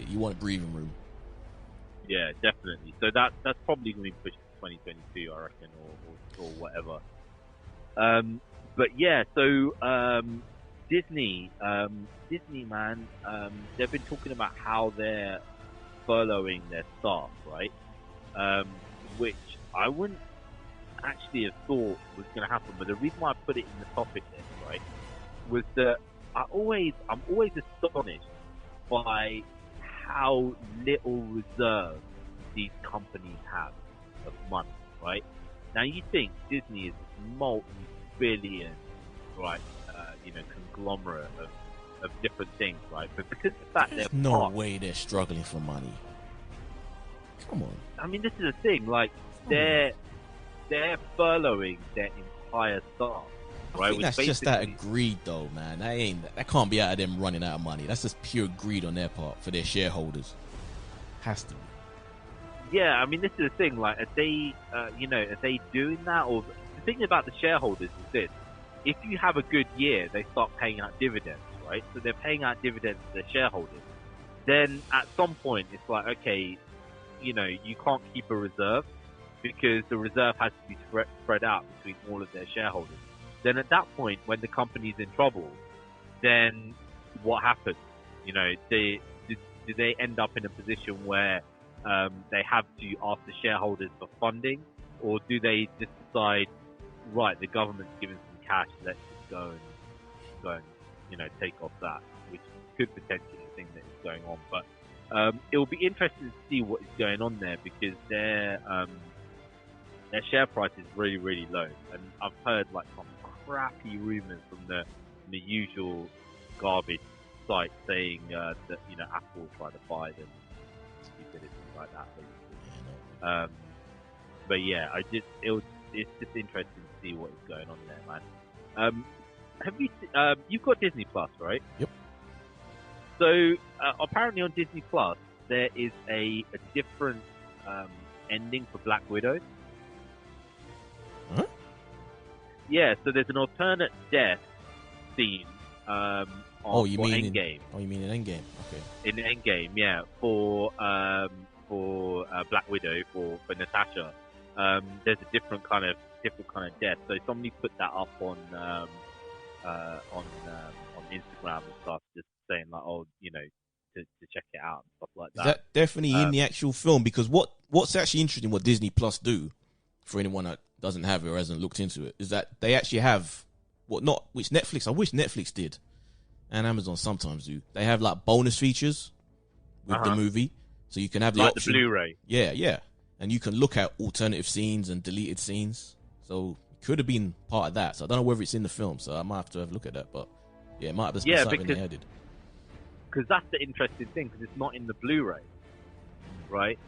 you want breathing room. Yeah, definitely. So that's probably going to be pushed to 2022, I reckon, or whatever. But yeah, so Disney, man, they've been talking about how they're furloughing their staff, right? Which I wouldn't actually have thought was going to happen, but the reason why I put it in the topic list, right, was that I'm always astonished by how little reserve these companies have of money, right? Now you think Disney is this multi-billion, right, conglomerate of different things, right? But because of the fact There's they're no way they're struggling for money. Come on. I mean, this is the thing, like they're furloughing their entire staff. I think that's just that greed, though, man. That can't be out of them running out of money. That's just pure greed on their part for their shareholders. Has to be. Yeah, I mean, this is the thing. Like, are they doing that? Or the thing about the shareholders is this: if you have a good year, they start paying out dividends, right? So they're paying out dividends to their shareholders. Then at some point, it's like, okay, you know, you can't keep a reserve because the reserve has to be spread out between all of their shareholders. Then at that point, when the company's in trouble, then what happens? You know, do they end up in a position where they have to ask the shareholders for funding, or do they just decide, right, the government's giving some cash, let's just go and you know, take off that, which could potentially be the thing that is going on. But it will be interesting to see what is going on there, because their share price is really, really low, and I've heard like some crappy rumors from the usual garbage site saying that, you know, Apple will try to buy them, stupidity like that, basically. But yeah, it's just interesting to see what is going on there, man. Have you you've got Disney Plus, right? Yep. So apparently on Disney Plus there is a different ending for Black Widow. Huh? Yeah, so there's an alternate death scene for Endgame. You mean in Endgame? Okay. In Endgame, yeah, for Black Widow, for Natasha. There's a different kind of death. So somebody put that up on Instagram and stuff, just saying like, oh, you know, to check it out and stuff like that. Is that definitely in the actual film? Because what's actually interesting, what Disney Plus do, for anyone that doesn't have it or hasn't looked into it, is that they actually have which Netflix, I wish Netflix did, and Amazon sometimes do. They have like bonus features with the movie, so you can have the like option. The Blu-ray. Yeah, and you can look at alternative scenes and deleted scenes. So it could have been part of that. So I don't know whether it's in the film. So I might have to have a look at that. But yeah, it might have been something they added. Because that's the interesting thing, because it's not in the Blu-ray, right?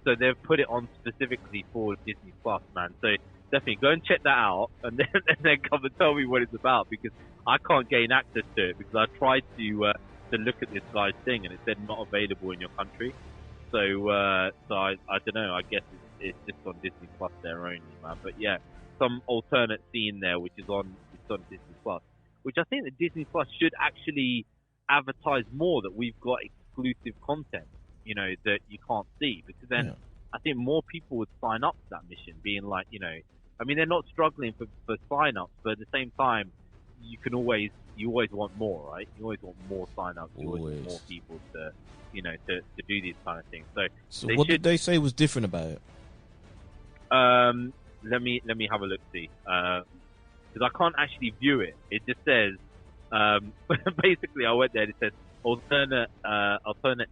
So they've put it on specifically for Disney Plus, man. So definitely go and check that out, and then come and tell me what it's about, because I can't gain access to it, because I tried to look at this guy's thing and it said not available in your country. So I don't know. I guess it's just on Disney Plus there only, man. But yeah, some alternate scene there which is on Disney Plus, which I think that Disney Plus should actually advertise more, that we've got exclusive content, you know, that you can't see, because then I think more people would sign up to that mission, being like, you know, I mean, they're not struggling for sign-ups, but at the same time, you always want more, right? You always want more sign-ups. You always want more people to, you know, to do these kind of things. So what did they say was different about it? Let me have a look, see, because I can't actually view it. It just says, basically, I went there and it says alternate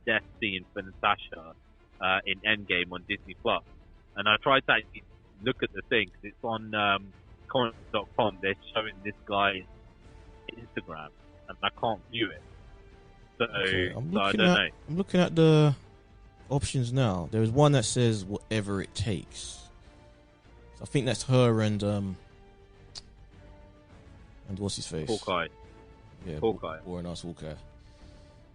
death scene for Natasha in Endgame on Disney Plus, and I tried to actually look at the thing, because it's on comics.com. They're showing this guy's Instagram, and I can't view it. So, okay. I don't know. I'm looking at the options now. There's one that says whatever it takes. So I think that's her and what's his face? Hawkeye. Yeah, Hawkeye. Or an Hawkeye.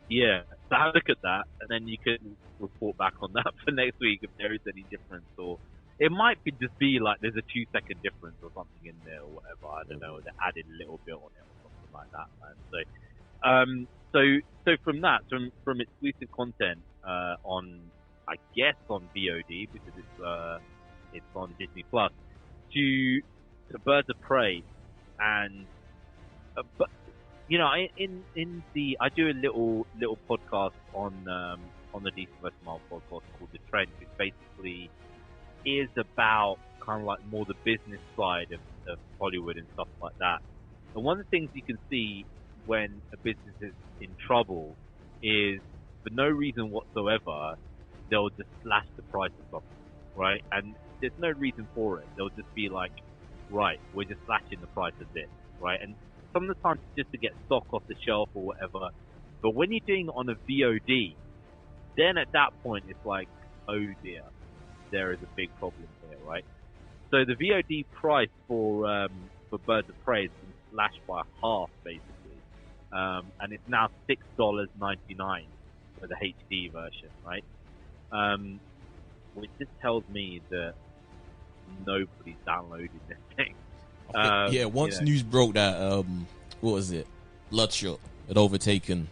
Yeah, so have a look at that, and then you can report back on that for next week if there is any difference, or it might just be like there's a 2-second difference or something in there or whatever. I don't know. They added a little bit on it or something like that, man. So from that, from exclusive content on, I guess, on VOD, because it's on Disney Plus, to Birds of Prey, and but you know, I do a little podcast on the DC vs. Marvel podcast called The Trend, which basically is about kind of like more the business side of Hollywood and stuff like that. And one of the things you can see when a business is in trouble is, for no reason whatsoever, they'll just slash the price of something, right? And there's no reason for it. They'll just be like, right, we're just slashing the price of this, right? And some of the times it's just to get stock off the shelf or whatever. But when you're doing it on a VOD, then at that point it's like, oh dear, there is a big problem here, right? So the VOD price for Birds of Prey has been slashed by half, basically, and it's now $6.99 for the HD version, right? Which just tells me that nobody's downloading this thing. Once news broke that what was it, Bloodshot had overtaken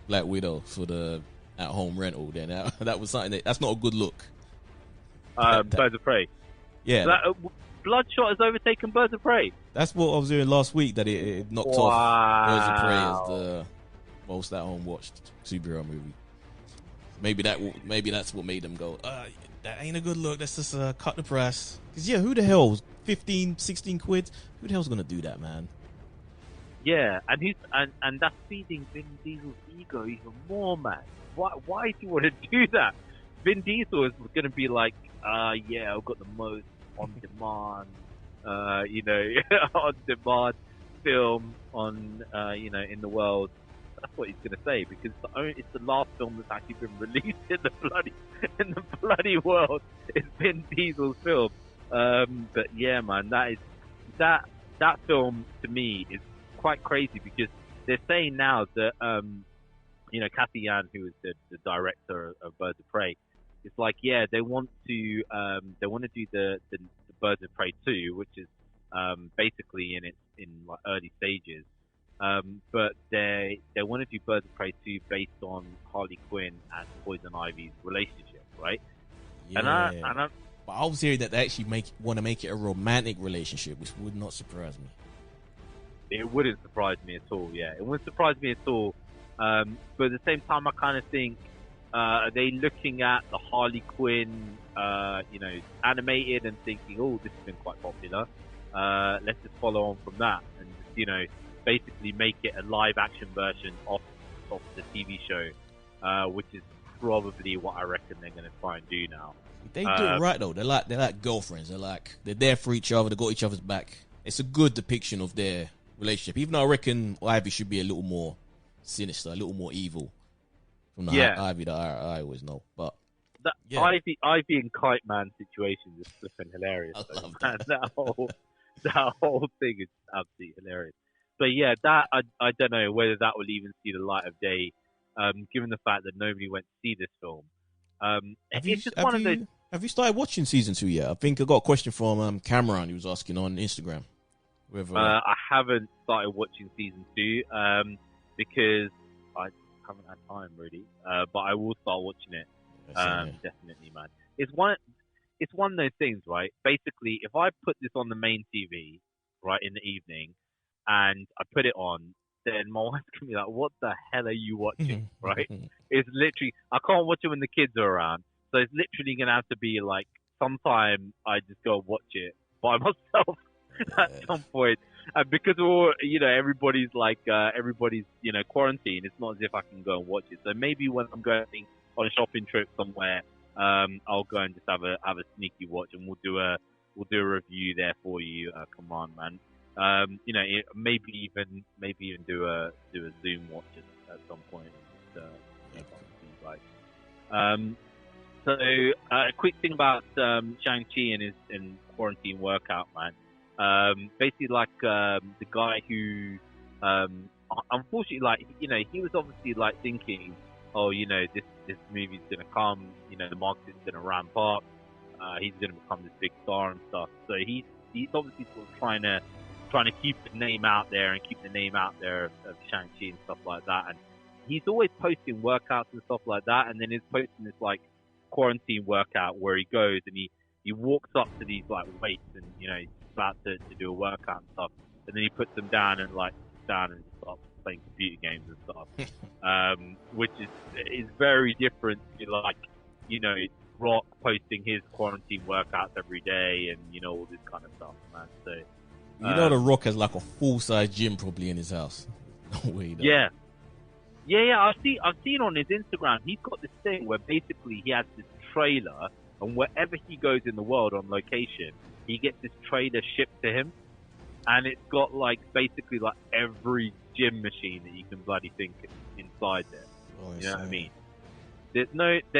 Black Widow for the at-home rental, then that was something that's not a good look. Birds of Prey. Yeah, Bloodshot has overtaken Birds of Prey. that's what I was doing last week. That it knocked off Birds of Prey as the most at-home watched superhero movie. Maybe that's what made them go, that ain't a good look. Let's just cut the price. Because who the hell, 15, 16 quid? Who the hell's gonna do that, man? Yeah, and that's feeding Vin Diesel's ego even more, man. Why do you want to do that? Vin Diesel is going to be like, I've got the most on-demand, on-demand film on, in the world. That's what he's going to say, because it's the last film that's actually been released in the bloody world. It's Vin Diesel's film. But yeah, man, that film to me is quite crazy, because they're saying now that Cathy Yan, who is the director of Birds of Prey, it's like they want to do the Birds of Prey 2, which is basically in like early stages, but they want to do Birds of Prey 2 based on Harley Quinn and Poison Ivy's relationship, right? Yeah. But I was hearing that they actually want to make it a romantic relationship, which would not surprise me. It wouldn't surprise me at all. Yeah, it wouldn't surprise me at all. But at the same time, I kind of think, are they looking at the Harley Quinn, animated and thinking, oh, this has been quite popular. Let's just follow on from that and basically make it a live action version of the TV show, which is probably what I reckon they're going to try and do now. They do it right though. They're like girlfriends. They're there for each other. They got each other's back. It's a good depiction of their relationship. Even though I reckon Ivy should be a little more sinister, a little more evil from the Ivy that I always know. But Ivy and Kite Man situation is flipping hilarious. I love that. That whole thing is absolutely hilarious. But yeah, that I don't know whether that will even see the light of day, given the fact that nobody went to see this film. Have you started watching season 2 yet? I think I got a question from Cameron. He was asking on Instagram. I haven't started watching season 2 because I haven't had time really. But I will start watching it. Definitely, man. It's one of those things, right? Basically, if I put this on the main TV, right, in the evening, and I put it on, then my wife's gonna be like, "What the hell are you watching?" Right? It's literally, I can't watch it when the kids are around, so it's literally gonna have to be like sometime I just go and watch it by myself at some point. And because everybody's quarantined, it's not as if I can go and watch it. So maybe when I'm going on a shopping trip somewhere, I'll go and just have a sneaky watch, and we'll do a review there for you. Come on, man. Maybe even do a Zoom watch at some point. So a quick thing about Shang-Chi and his quarantine workout, man. Basically, the guy who, unfortunately, he was obviously thinking, oh, this movie's gonna come, the market's gonna ramp up, he's gonna become this big star and stuff. So he's obviously sort of trying to keep the name out there of Shang-Chi and stuff like that. And he's always posting workouts and stuff like that. And then he's posting this quarantine workout where he goes and he walks up to these weights and he's about to do a workout and stuff. And then he puts them down and starts playing computer games and stuff. Which is very different to Rock posting his quarantine workouts every day and all this kind of stuff, man. So The Rock has a full-size gym probably in his house. No way. Yeah. I've seen on his Instagram, he's got this thing where basically he has this trailer, and wherever he goes in the world on location, he gets this trailer shipped to him, and it's got basically every gym machine that you can bloody think inside there. You know what I mean? They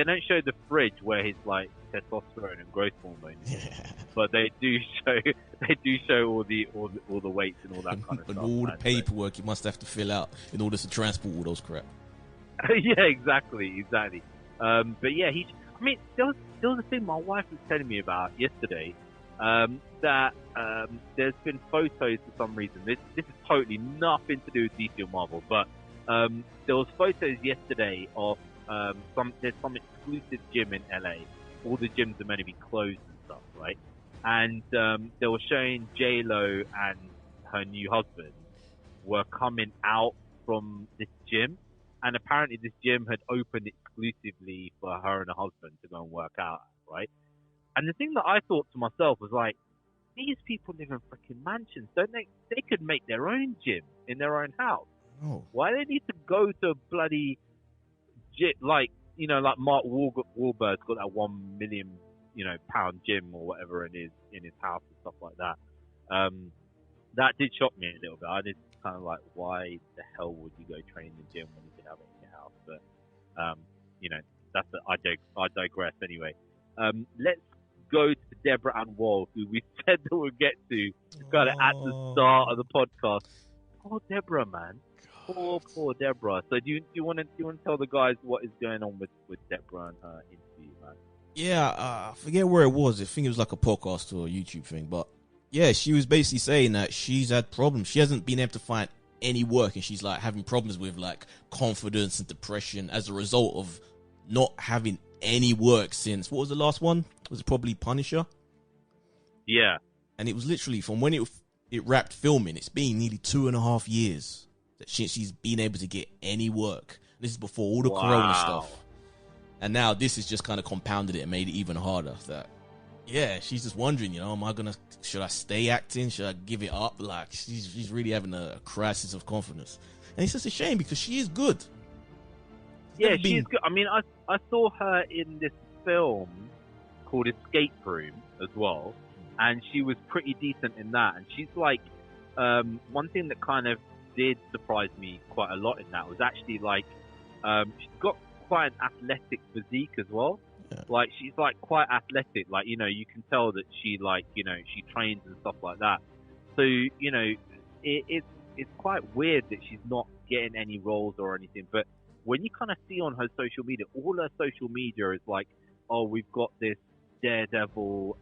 don't show the fridge where his testosterone and growth hormone is, but they do show all the weights and all that kind of stuff. And all the paperwork you must have to fill out in order to transport all those crap. Yeah, exactly. But yeah, there was a thing my wife was telling me about yesterday, that there's been photos for some reason. This is totally nothing to do with DC or Marvel, but There was photos yesterday of there's some exclusive gym in LA. All the gyms are meant to be closed and stuff, right? And they were showing J-Lo and her new husband were coming out from this gym, and apparently this gym had opened exclusively for her and her husband to go and work out, right? And the thing that I thought to myself was like, these people live in freaking mansions, don't they? They could make their own gym in their own house. Oh. Why do they need to go to a bloody gym, like Mark Wahlberg's got that £1 million, pound gym or whatever it is in his house and stuff like that. That did shock me a little bit. I did kind of like, why the hell would you go train in the gym when you could have it in your house? But I digress anyway. Let's go to Deborah Ann Woll, who we said that we'll get to kind of at the start of the podcast. Poor Deborah, man. Poor Deborah. So do you want to tell the guys what is going on with Deborah and her interview, man? Yeah, I forget where it was. I think it was like a podcast or a YouTube thing, but yeah, she was basically saying that she's had problems. She hasn't been able to find any work, and she's like having problems with like confidence and depression as a result of not having any work since, what was the last one? Was it probably Punisher? Yeah. And it was literally from when it wrapped filming, it's been nearly 2.5 years that she's been able to get any work. This is before all the Corona stuff. And now this has just kind of compounded it and made it even harder. That, yeah, she's just wondering, should I stay acting? Should I give it up? Like, she's really having a crisis of confidence. And it's just a shame because she is good. Yeah, she's good. I mean, I saw her in this film called Escape Room as well, and she was pretty decent in that. And she's like, one thing that kind of did surprise me quite a lot in that was actually like, she's got quite an athletic physique as well. Yeah. Like, she's like quite athletic. Like, you can tell that she she trains and stuff like that. So, it's quite weird that she's not getting any roles or anything. But when you kind of see on her social media, all her social media is like, oh, we've got this Daredevil,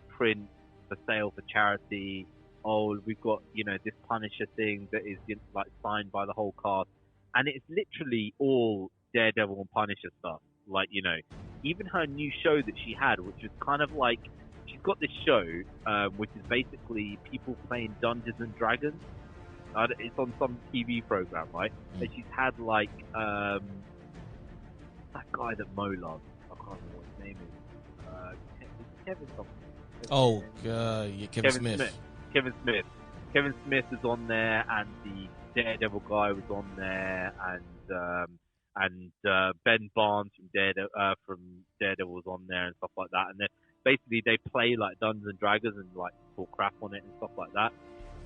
print for sale for charity. Oh, we've got, this Punisher thing that is like signed by the whole cast. And it's literally all Daredevil and Punisher stuff. Like, even her new show that she had, which was kind of like, she's got this show, which is basically people playing Dungeons and Dragons. It's on some TV program, right? And she's had like, that guy that Mo loves. I can't remember what his name is. Kevin something. Kevin Smith. Kevin Smith is on there, and the Daredevil guy was on there, and Ben Barnes from Daredevil was on there and stuff like that. And then basically they play like Dungeons and Dragons and like talk crap on it and stuff like that.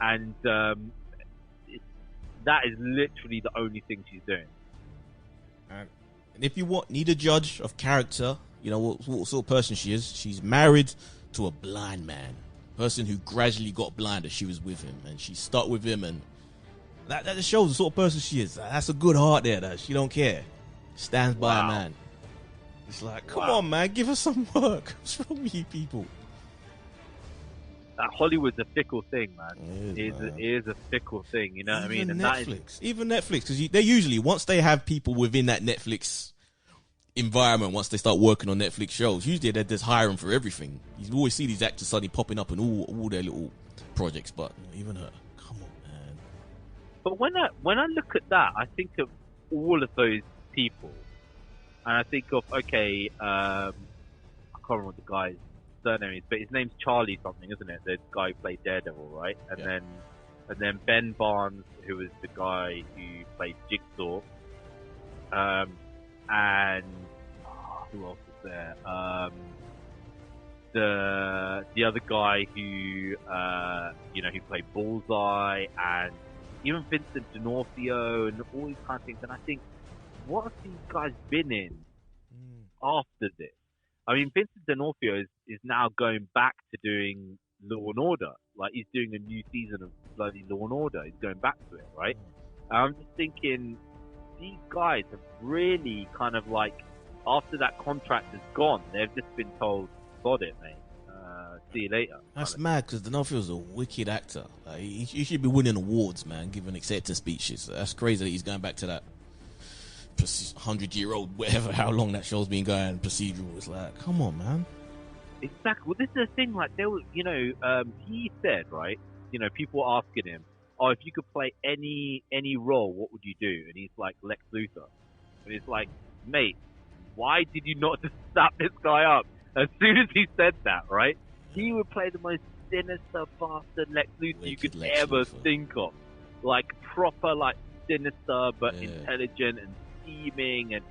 And that is literally the only thing she's doing. And if you need a judge of character, what sort of person she is. She's married to a blind man, person who gradually got blind as she was with him, and she stuck with him, and that just shows the sort of person she is. That's a good heart there. That she don't care, stands by a man. It's like, come on, man, give us some work. What's wrong with you people? Hollywood's a fickle thing, man. It is a fickle thing, you know what I mean? And even Netflix, because they usually, once they have people within that Netflix environment, once they start working on Netflix shows, usually they're just hiring for everything. You always see these actors suddenly popping up in all their little projects, but even her, come on, man. But when I look at that, I think of all of those people, and I think of, I can't remember what the guy's surname is, but his name's Charlie something, isn't it? The guy who played Daredevil, right? And then Ben Barnes, who was the guy who played Jigsaw, and who else was there? The other guy who who played Bullseye, and even Vincent D'Onofrio, and all these kind of things. And I think, what have these guys been in after this? I mean, Vincent D'Onofrio is now going back to doing Law and Order. Like, he's doing a new season of bloody Law and Order. He's going back to it, right? I'm just thinking, these guys have really kind of like, after that contract is gone, they've just been told, "Got it, mate. See you later. That's mad because D'Onofrio's a wicked actor. Like, he should be winning awards, man, giving acceptance speeches. That's crazy that he's going back to that 100-year-old, whatever, how long that show's been going, procedural. It's like, come on, man. Exactly. Well, this is the thing. Like, there was, he said, right? People were asking him, "Oh, if you could play any role, what would you do?" And he's like, Lex Luthor. And it's like, mate, why did you not just snap this guy up as soon as he said that, right? He would play the most sinister bastard Lex Luthor you could Lex ever Luthor. think of. Like, proper, like, sinister, but intelligent and scheming and,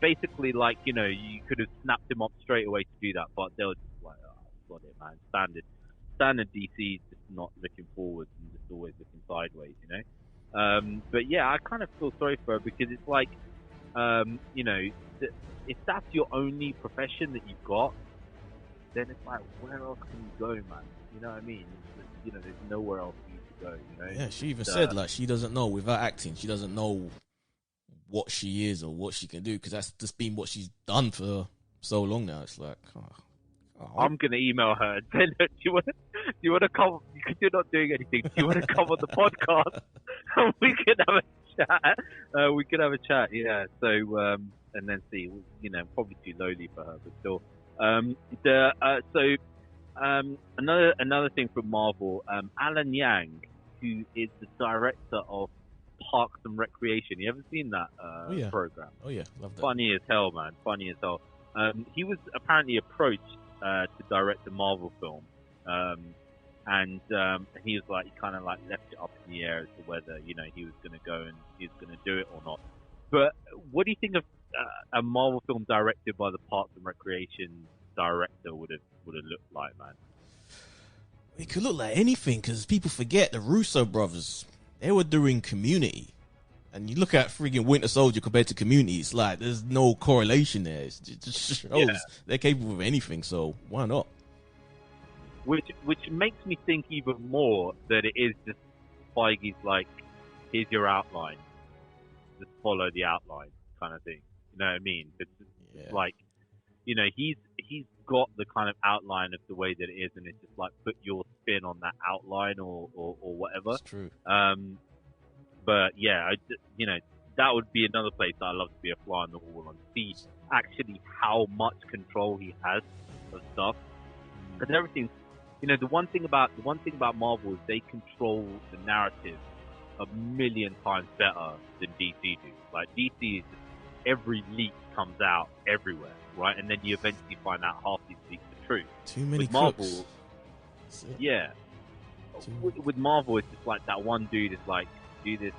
basically, like, you could have snapped him up straight away to do that, but they were just like, oh, got it, man. Standard DC, just not looking forward and just always looking sideways, But yeah, I kind of feel sorry for her because it's like, if that's your only profession that you've got, then it's like, where else can you go, man? You know what I mean? There's nowhere else for you to go, Yeah, she even said, like, she doesn't know, without acting, she doesn't know what she is or what she can do because that's just been what she's done for so long now. It's like, I'm gonna email her and tell her, do you want to come? Because you're not doing anything. Do you want to come on the podcast? We could have a chat. Yeah. So and then see. Probably too lowly for her, but still. Another thing from Marvel, Alan Yang, who is the director of Parks and Recreation. You ever seen that program? Oh yeah, love that. Funny as hell, man. Funny as hell. He was apparently approached to direct a Marvel film, and he was like, he kind of like left it up in the air as to whether he was going to go and he was going to do it or not. But what do you think of a Marvel film directed by the Parks and Recreation director would have looked like, man? It could look like anything because people forget the Russo brothers. They were doing Community. And you look at friggin' Winter Soldier compared to Community, it's like there's no correlation there. It just shows they're capable of anything, so why not? Which makes me think even more that it is just Feige's like, here's your outline. Just follow the outline kind of thing. You know what I mean? It's like, he's got the kind of outline of the way that it is, and it's just like put your spin on that outline or whatever. That's true. But yeah, that would be another place that I'd love to be a fly on the wall and see actually how much control he has of stuff. Because everything, the one thing about Marvel is they control the narrative a million times better than DC do. Like DC is just, every leak comes out everywhere, right? And then you eventually find out half these leaks are true. Too many with Marvel, crooks. Yeah. With Marvel, it's just like that one dude is like, do this.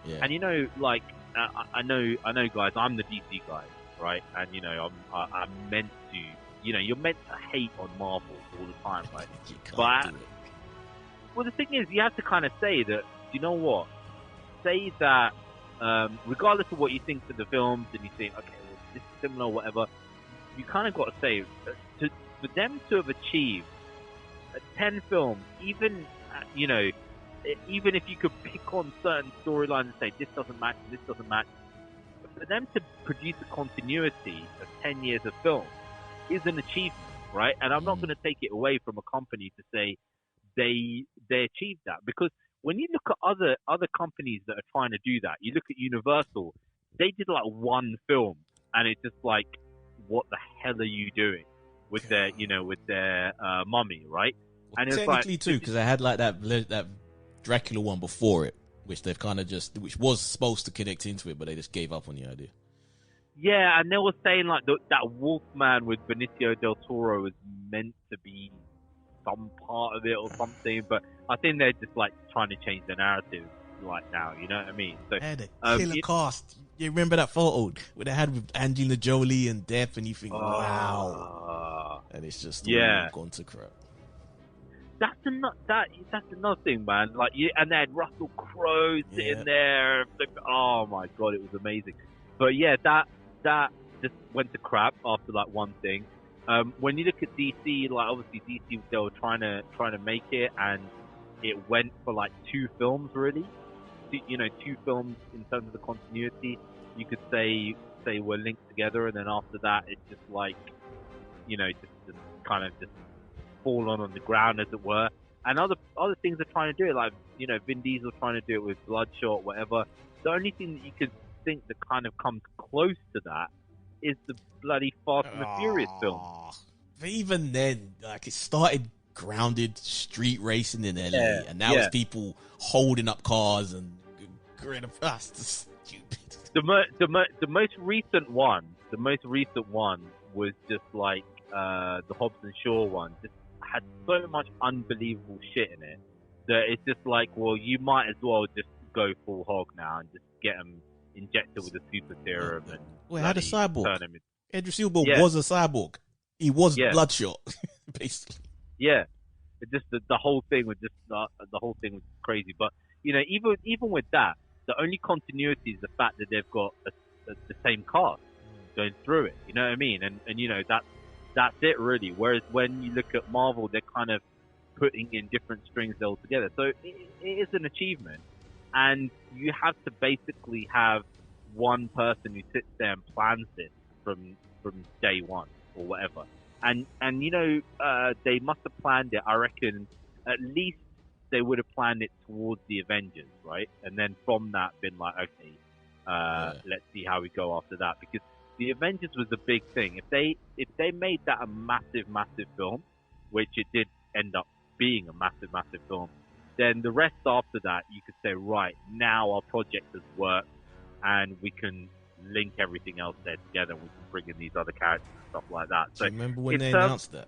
Yeah. And like, I know, guys, I'm the DC guy, right? And I'm meant to, you're meant to hate on Marvel all the time, right? You can't But do it. well, the thing is, you have to kind of say that. You know what? Say that, regardless of what you think of the films, and you think, okay, well, this is similar, or whatever. You kind of got to say, for them to have achieved 10 films, even even if you could pick on certain storylines and say this doesn't match, for them to produce a continuity of 10 years of film is an achievement, right? And I'm not going to take it away from a company to say they achieved that, because when you look at other companies that are trying to do that, you look at Universal, they did like one film, and it's just like, what the hell are you doing with their Mummy, right? Well, and it's technically like, too, because they had like that Dracula one before it, which they've kind of which was supposed to connect into it, but they just gave up on the idea. Yeah, and they were saying like that Wolfman with Benicio del Toro was meant to be some part of it or something, but I think they're just like trying to change the narrative right now. You know what I mean? So They had a killer cast. You remember that photo where they had with Angelina Jolie and Depp, and you think, wow, and it's just all gone to crap. That's another thing, man. Like, and they had Russell Crowe sitting there. Oh my god, it was amazing. But yeah, that just went to crap after like one thing. When you look at DC, like obviously DC, they were trying to make it, and it went for like 2 films really. 2 films in terms of the continuity. You could say were linked together, and then after that, it's just like just kind of just fallen on the ground, as it were. And other things are trying to do it, like Vin Diesel trying to do it with Bloodshot, whatever. The only thing that you could think that kind of comes close to that is the bloody Fast and the Furious film. But even then, like, it started grounded street racing in LA, and now it's people holding up cars and grin across. Stupid. The most recent one was just like the Hobbs and Shaw one. Just had so much unbelievable shit in it that it's just like, well, you might as well just go full hog now and just get them injected with a super serum. And well, had a cyborg. Idris Elba was a cyborg. He was Bloodshot, basically. Yeah, it just the whole thing was just the whole thing was crazy. But even with that, the only continuity is the fact that they've got the same cast going through it. You know what I mean? And that's it really. Whereas when you look at Marvel, they're kind of putting in different strings altogether. So it is an achievement, and you have to basically have one person who sits there and plans this from day one or whatever. And they must have planned it. I reckon at least they would have planned it towards the Avengers, right? And then from that, been like, okay, let's see how we go after that, because the Avengers was the big thing. If they made that a massive film, which it did end up being a massive film, then the rest after that, you could say, right, now our project has worked and we can link everything else there together, and we can bring in these other characters and stuff like that. So remember when they announced that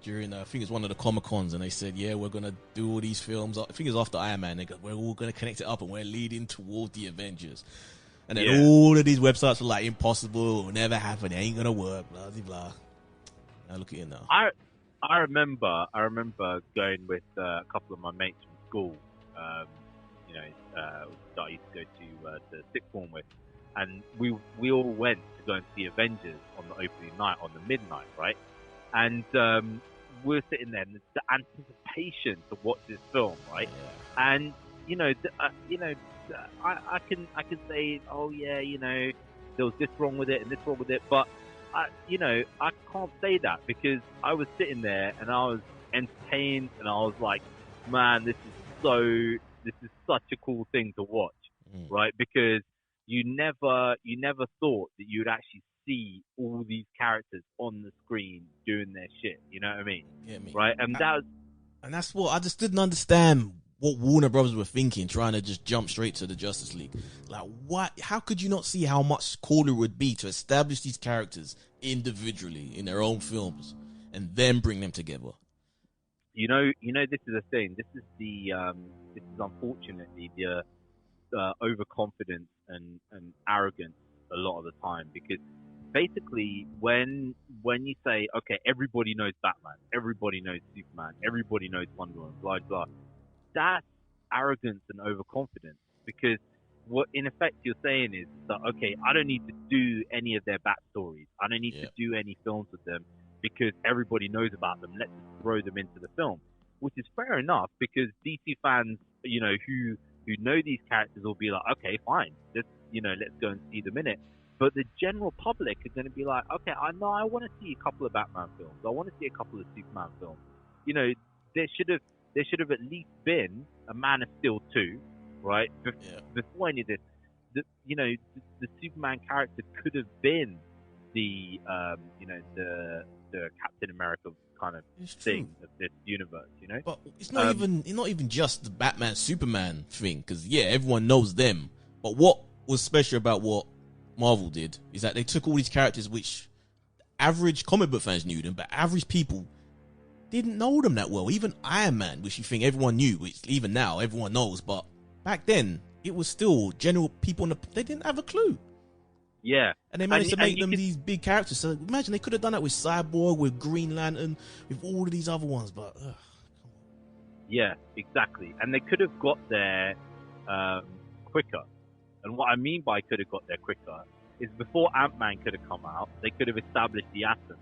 during, I think it's one of the Comic Cons, and they said, yeah, we're going to do all these films. I think it was after Iron Man. They go, we're all going to connect it up and we're leading toward the Avengers. And then all of these websites were like, impossible, will never happen, it ain't going to work, blah, blah, blah. Now look at you now. I remember going with a couple of my mates from school, that I used to go to the sixth form with, and we all went to go and see Avengers on the opening night, on the midnight, right? And we were sitting there, and the anticipation to watch this film, right? Yeah. And I can say, oh yeah, there was this wrong with it and this wrong with it, but I can't say that, because I was sitting there and I was entertained, and I was like, man, this is such a cool thing to watch, right? Because you never thought that you would actually see all these characters on the screen doing their shit. You know what I mean? Right? And that's what I just didn't understand. What Warner Brothers were thinking, trying to just jump straight to the Justice League. Like, what? How could you not see how much cooler it would be to establish these characters individually in their own films and then bring them together? This is the thing. This is unfortunately the overconfidence and arrogance a lot of the time, because basically when you say, okay, everybody knows Batman, everybody knows Superman, everybody knows Wonder Woman, blah blah. That's arrogance and overconfidence, because what in effect you're saying is that, okay, I don't need to do any of their backstories. I don't need to do any films with them, because everybody knows about them. Let's just throw them into the film, which is fair enough, because DC fans, who know these characters will be like, okay, fine, let's go and see them in it. But the general public are going to be like, okay, I know I want to see a couple of Batman films. I want to see a couple of Superman films. There should have at least been a Man of Steel 2, right? Before any of this, the Superman character could have been the Captain America kind of thing of this universe, But it's not even just the Batman Superman thing, because everyone knows them. But what was special about what Marvel did is that they took all these characters which average comic book fans knew them, but average people didn't know them that well. Even Iron Man, which you think everyone knew, which even now everyone knows, but back then it was still general people they didn't have a clue. Yeah. And they managed to make them these big characters. So imagine they could have done that with Cyborg, with Green Lantern, with all of these other ones, but come on. Yeah, exactly. And they could have got there quicker. And what I mean by could have got there quicker is before Ant-Man could have come out, they could have established the Atom,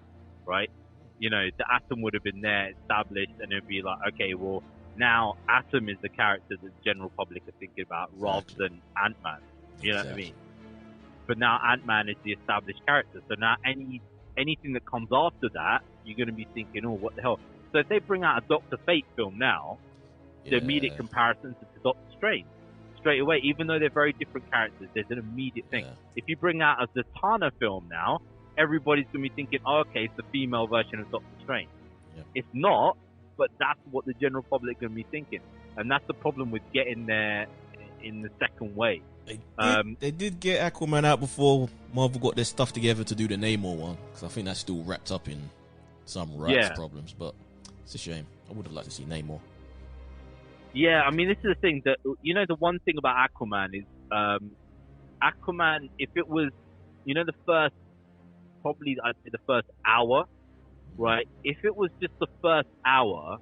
right? The Atom would have been there, established, and it would be like, okay, well, now Atom is the character that the general public are thinking about rather than Ant-Man. You know what I mean? But now Ant-Man is the established character. So now any anything that comes after that, you're going to be thinking, oh, what the hell? So if they bring out a Doctor Fate film now, the immediate comparisons to Doctor Strange straight away, even though they're very different characters, there's an immediate thing. Yeah. If you bring out a Zatanna film now, everybody's going to be thinking, oh, okay, it's the female version of Doctor Strange. Yeah. It's not, but that's what the general public are going to be thinking. And that's the problem with getting there in the second wave. They did get Aquaman out before Marvel got their stuff together to do the Namor one, because I think that's still wrapped up in some rights problems, but it's a shame. I would have liked to see Namor. Yeah, I mean, this is the thing that, you know, the one thing about Aquaman is, Aquaman, if it was, you know, the first hour, right? If it was just the first hour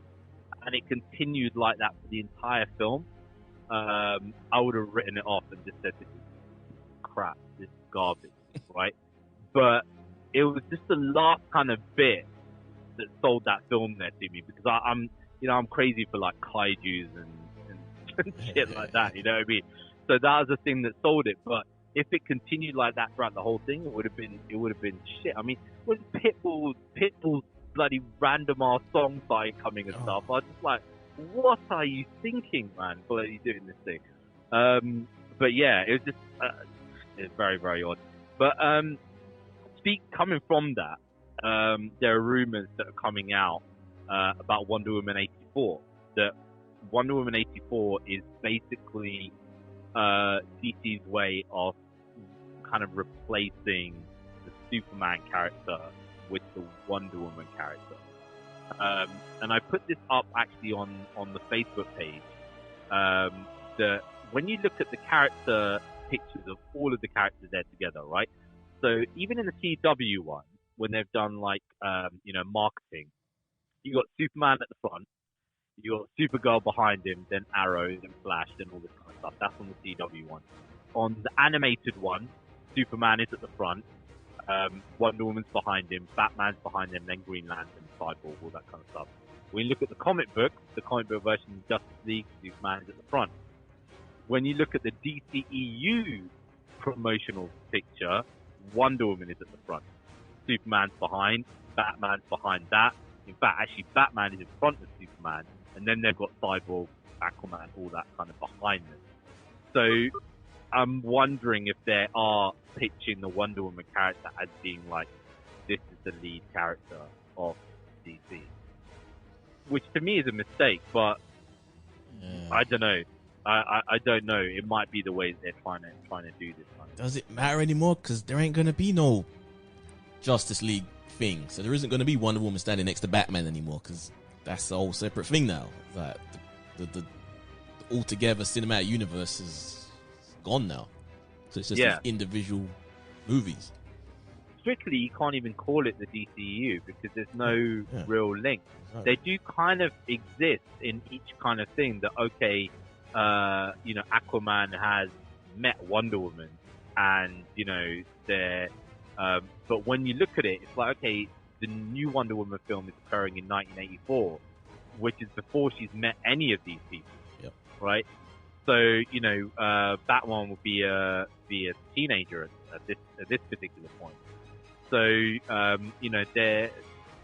and it continued like that for the entire film, I would have written it off and just said, this is crap, this is garbage, right? But it was just the last kind of bit that sold that film there to me, because I'm crazy for like kaijus and shit like that, you know what I mean? So that was the thing that sold it. But if it continued like that throughout the whole thing, it would have been shit. I mean, when Pitbull's bloody random ass song started coming and stuff, I was just like, what are you thinking, man, bloody doing this thing? But yeah, it was just it's very, very odd. But coming from that, there are rumors that are coming out about Wonder Woman 84. That Wonder Woman 84 is basically DC's way of kind of replacing the Superman character with the Wonder Woman character. And I put this up actually on the Facebook page. That when you look at the character pictures of all of the characters there together, right? So even in the CW one, when they've done like marketing, you got Superman at the front, you got Supergirl behind him, then Arrow, then Flash, then all this kind of stuff. That's on the CW one. On the animated one, Superman is at the front, Wonder Woman's behind him, Batman's behind him, then Green Lantern, Cyborg, all that kind of stuff. When you look at the comic book version of Justice League, Superman is at the front. When you look at the DCEU promotional picture, Wonder Woman is at the front. Superman's behind, Batman's behind that. In fact, actually, Batman is in front of Superman, and then they've got Cyborg, Aquaman, all that kind of behind them. So I'm wondering if they are pitching the Wonder Woman character as being like, this is the lead character of DC. Which to me is a mistake, but I don't know. I don't know. It might be the way they're trying to do this. Does it matter anymore? Because there ain't going to be no Justice League thing. So there isn't going to be Wonder Woman standing next to Batman anymore, because that's a whole separate thing now. Like the altogether cinematic universe is gone now. So it's just these individual movies. Strictly, you can't even call it the DCU because there's no real link. Right. They do kind of exist in each kind of thing that, okay, Aquaman has met Wonder Woman, and, they're, but when you look at it, it's like, okay, the new Wonder Woman film is occurring in 1984, which is before she's met any of these people, right? So, Batman will be a teenager at this particular point. So,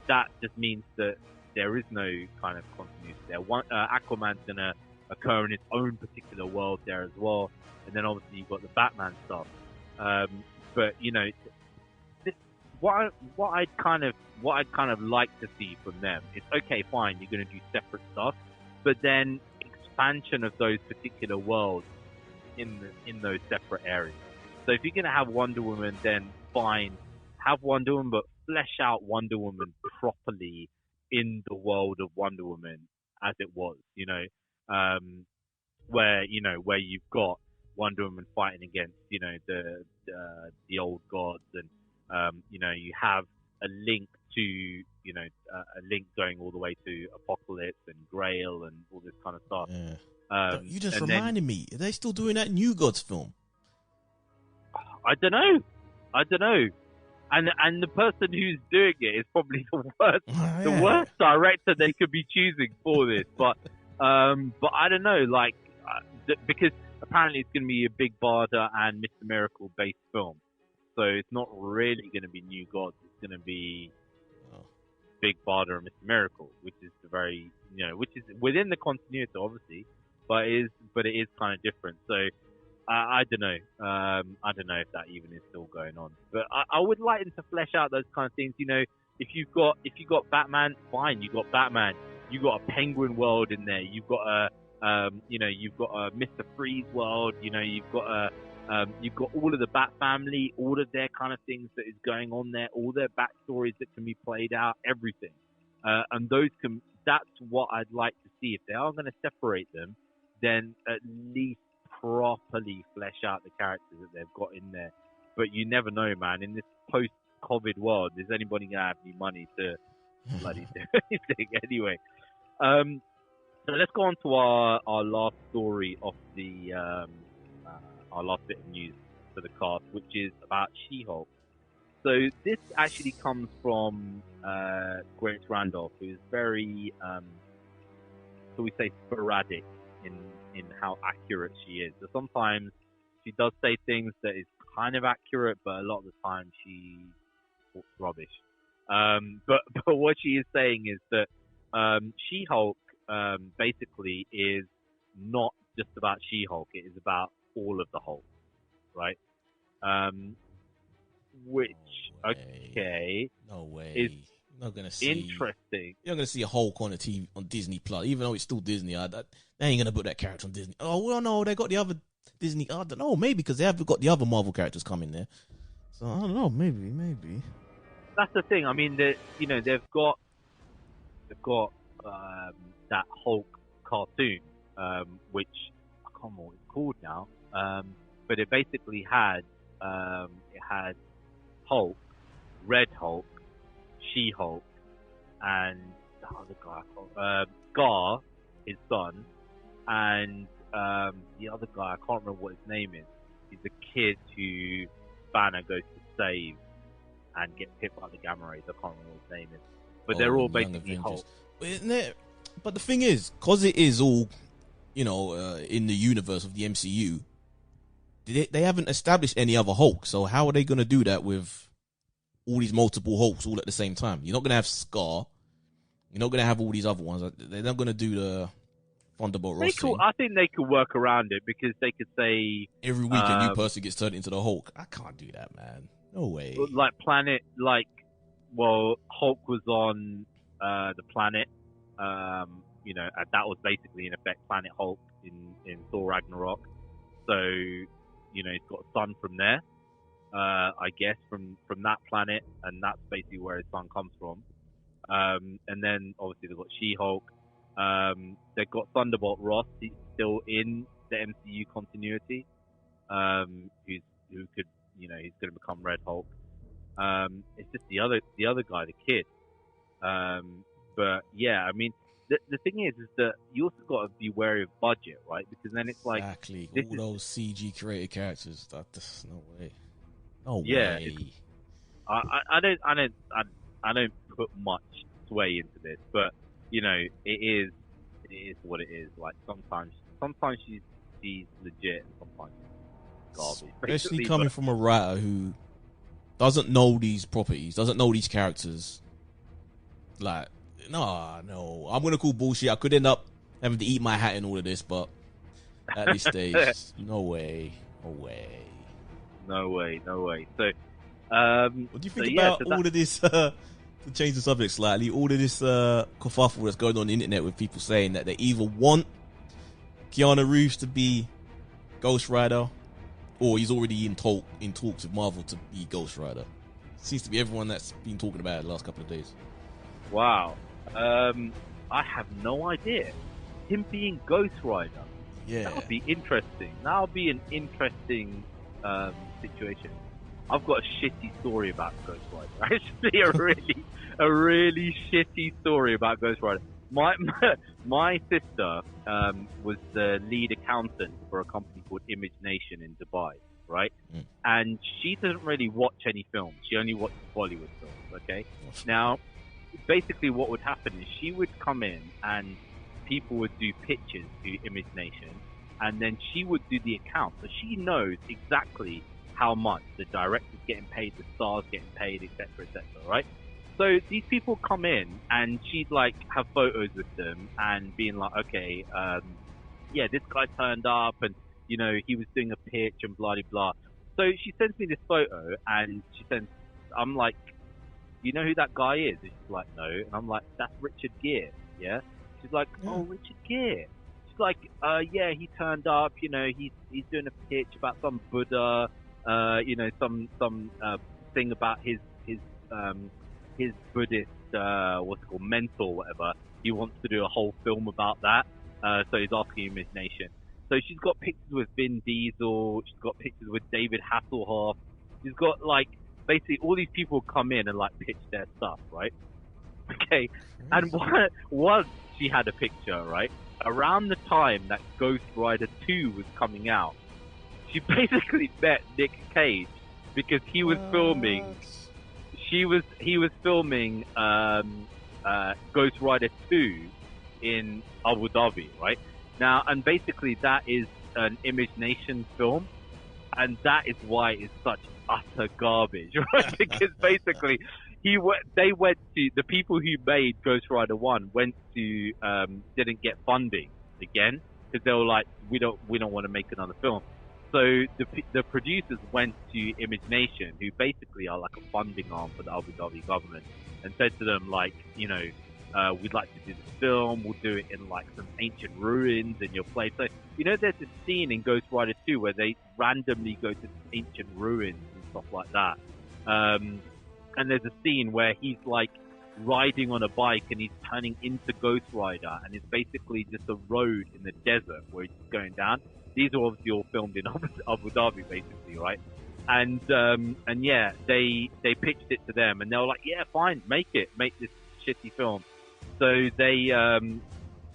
that just means that there is no kind of continuity there. Aquaman's going to occur in its own particular world there as well. And then obviously you've got the Batman stuff. But, what I'd kind of like to see from them is, okay, fine, you're going to do separate stuff, but then expansion of those particular worlds in those separate areas. So if you're going to have Wonder Woman, then fine, have Wonder Woman, but flesh out Wonder Woman properly in the world of Wonder Woman as it was, where you've got Wonder Woman fighting against, the old gods, and you have a link to, a link going all the way to Apocalypse and Grail and all this kind of stuff. Yeah. You just reminded me. Are they still doing that New Gods film? I don't know. And the person who's doing it is probably the worst director they could be choosing for this. But I don't know, because apparently it's going to be a Big Barda and Mr. Miracle based film, so it's not really going to be New Gods. It's going to be Oh. Big Father and Mr. Miracle, which is which is within the continuity, obviously, but it is kind of different. So I don't know. I don't know if that even is still going on. But I would like them to flesh out those kind of things. If you got Batman, fine. You got Batman. You got a Penguin world in there. You've got a you've got a Mr. Freeze world. You've got all of the Bat family, all of their kind of things that is going on there, all their backstories that can be played out, everything. And that's what I'd like to see. If they are going to separate them, then at least properly flesh out the characters that they've got in there. But you never know, man. In this post-COVID world, is anybody going to have any money to bloody do anything anyway? So let's go on to our last story of the our last bit of news for the cast, which is about She-Hulk. So this actually comes from Grace Randolph, who is very, so we say, sporadic in how accurate she is. So sometimes she does say things that is kind of accurate, but a lot of the time she talks rubbish. But what she is saying is that She-Hulk basically is not just about She-Hulk. It is about all of the Hulk, right? Which, okay, no way. Is you're not gonna see interesting. You're not gonna see a Hulk on the TV on Disney Plus, even though it's still Disney. They ain't gonna put that character on Disney. Oh well, no, they got the other Disney. I don't know, maybe because they have got the other Marvel characters coming there. So I don't know, maybe. That's the thing. I mean, they've got that Hulk cartoon, which I can't remember what it's called now. But it basically had Hulk, Red Hulk, She-Hulk, and the other guy, Gar, his son, and the other guy, I can't remember what his name is. He's the kid who Banner goes to save and gets hit by the gamma rays. I can't remember what his name is. But they're all basically Hulk. But the thing is, because it is all, in the universe of the MCU, they haven't established any other Hulk. So how are they going to do that with all these multiple Hulks all at the same time? You're not going to have Scar. You're not going to have all these other ones. They're not going to do the Thunderbolt Ross thing. I think they could work around it because they could say every week a new person gets turned into the Hulk. I can't do that, man. No way. Hulk was on the planet. And that was basically in effect Planet Hulk in Thor Ragnarok. So, he's got a son from there, I guess, from that planet, and that's basically where his son comes from. And then obviously they've got She-Hulk. They've got Thunderbolt Ross. He's still in the MCU continuity. Who could, he's going to become Red Hulk. It's just the other guy, the kid. But yeah, I mean, the thing is that you also got to be wary of budget, right? Because then it's like exactly all those CG created characters. That's no way. No yeah, way. I don't put much sway into this, but it is what it is. Like sometimes she's legit, and sometimes she's garbage. Especially coming from a writer who doesn't know these properties, doesn't know these characters. Like, no, I'm gonna call bullshit. I could end up having to eat my hat in all of this, but at this stage, no way. So, what do you think about all of this? To change the subject slightly, all of this kerfuffle that's going on the internet with people saying that they either want Keanu Reeves to be Ghost Rider, or he's already in talks with Marvel to be Ghost Rider. Seems to be everyone that's been talking about it the last couple of days. Wow. I have no idea. Him being Ghost Rider. Yeah. That would be interesting. That would be an interesting situation. I've got a shitty story about Ghost Rider. Actually, a really shitty story about Ghost Rider. My sister was the lead accountant for a company called Image Nation in Dubai, right? Mm. And she doesn't really watch any films. She only watches Bollywood films, okay? Now, basically what would happen is she would come in and people would do pitches to Image Nation, and then she would do the account. So she knows exactly how much the director's getting paid, the star's getting paid, etc., etc., right? So these people come in, and she'd like have photos with them and being like, okay, yeah, this guy turned up, and you know he was doing a pitch and blah blah blah. So she sends me this photo, and I'm like, you know who that guy is? And she's like, no. And I'm like, that's Richard Gere, yeah? She's like, oh, Richard Gere. She's like, yeah, he turned up, you know, he's doing a pitch about some Buddha, you know, some thing about his Buddhist, what's it called, mentor or whatever. He wants to do a whole film about that. So he's asking imagination. So she's got pictures with Vin Diesel, she's got pictures with David Hasselhoff, she's got like, basically all these people come in and like pitch their stuff, right? Okay. And once she had a picture, right? Around the time that Ghost Rider 2 was coming out, she basically met Nick Cage because he was filming. He was filming Ghost Rider 2 in Abu Dhabi, right? Now, and basically that is an Imagination film, and that is why it's such utter garbage, right? Because basically the people who made Ghost Rider 1 went to didn't get funding again because they were like, we don't want to make another film. So the producers went to Imagination, who basically are like a funding arm for the Abu Dhabi government, and said to them like, you know, we'd like to do this film, we'll do it in like some ancient ruins in your place. So, you know, there's a scene in Ghost Rider 2 where they randomly go to ancient ruins and stuff like that. And there's a scene where he's like riding on a bike and he's turning into Ghost Rider, and it's basically just a road in the desert where he's going down. These are obviously all filmed in Abu Dhabi, basically, right? And yeah, they pitched it to them, and they were like, yeah, fine, make this shitty film. So they,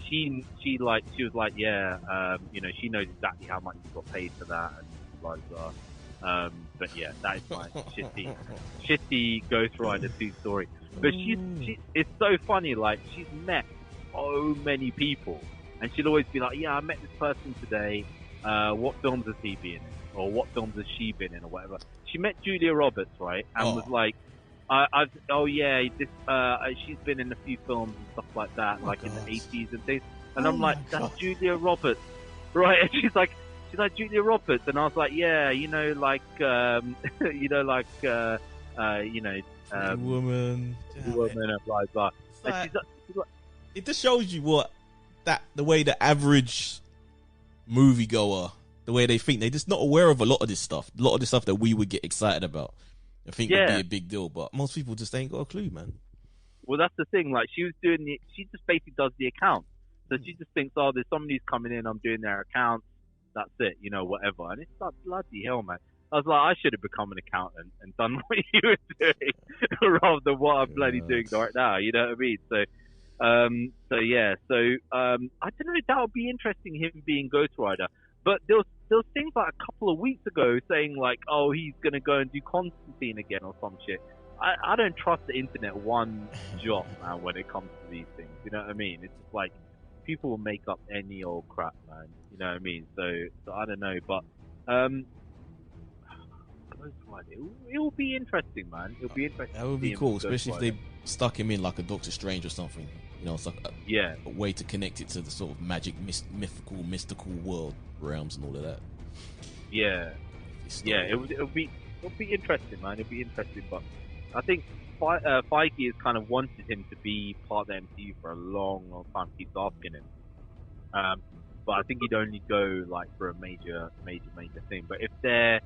she was like, yeah, you know, she knows exactly how much she got paid for that, and blah blah. But yeah, that is my shitty Ghost Rider 2 story. But it's so funny. Like, she's met so many people, and she'll always be like, yeah, I met this person today. What films has he been in, or what films has she been in, or whatever. She met Julia Roberts, right, and was like, she's been in a few films and stuff like that, like in the 80s and things. And I'm like, that's Julia Roberts, right? And she's like Julia Roberts, and I was like, yeah, you know, like, Woman, and blah blah. Like, she's like, it just shows you the way the average moviegoer, the way they think, they're just not aware of a lot of this stuff that we would get excited about. I think it'd be a big deal, but most people just ain't got a clue, man. Well, that's the thing. Like, she just basically does the accounts. So she just thinks, oh, there's somebody's coming in, I'm doing their accounts. That's it, you know, whatever. And it's like, bloody hell, man. I was like, I should have become an accountant and done what you were doing rather than what I'm bloody doing right now. You know what I mean? So, I don't know. That would be interesting, him being Ghost Rider. But there was things like a couple of weeks ago saying like, oh, he's gonna go and do Constantine again or some shit. I don't trust the internet one jot, man, when it comes to these things. You know what I mean? It's just like, people will make up any old crap, man. You know what I mean? So I don't know, but it'll be interesting, man. It'll be interesting. That would be cool, especially if they stuck him in like a Doctor Strange or something. You know, it's like a way to connect it to the sort of magic, mystical world realms and all of that. Yeah, it'll be interesting, man. It'll be interesting, but I think Feige has kind of wanted him to be part of the MCU for a long, long time. Keeps asking him, but I think he'd only go like for a major thing. But if they're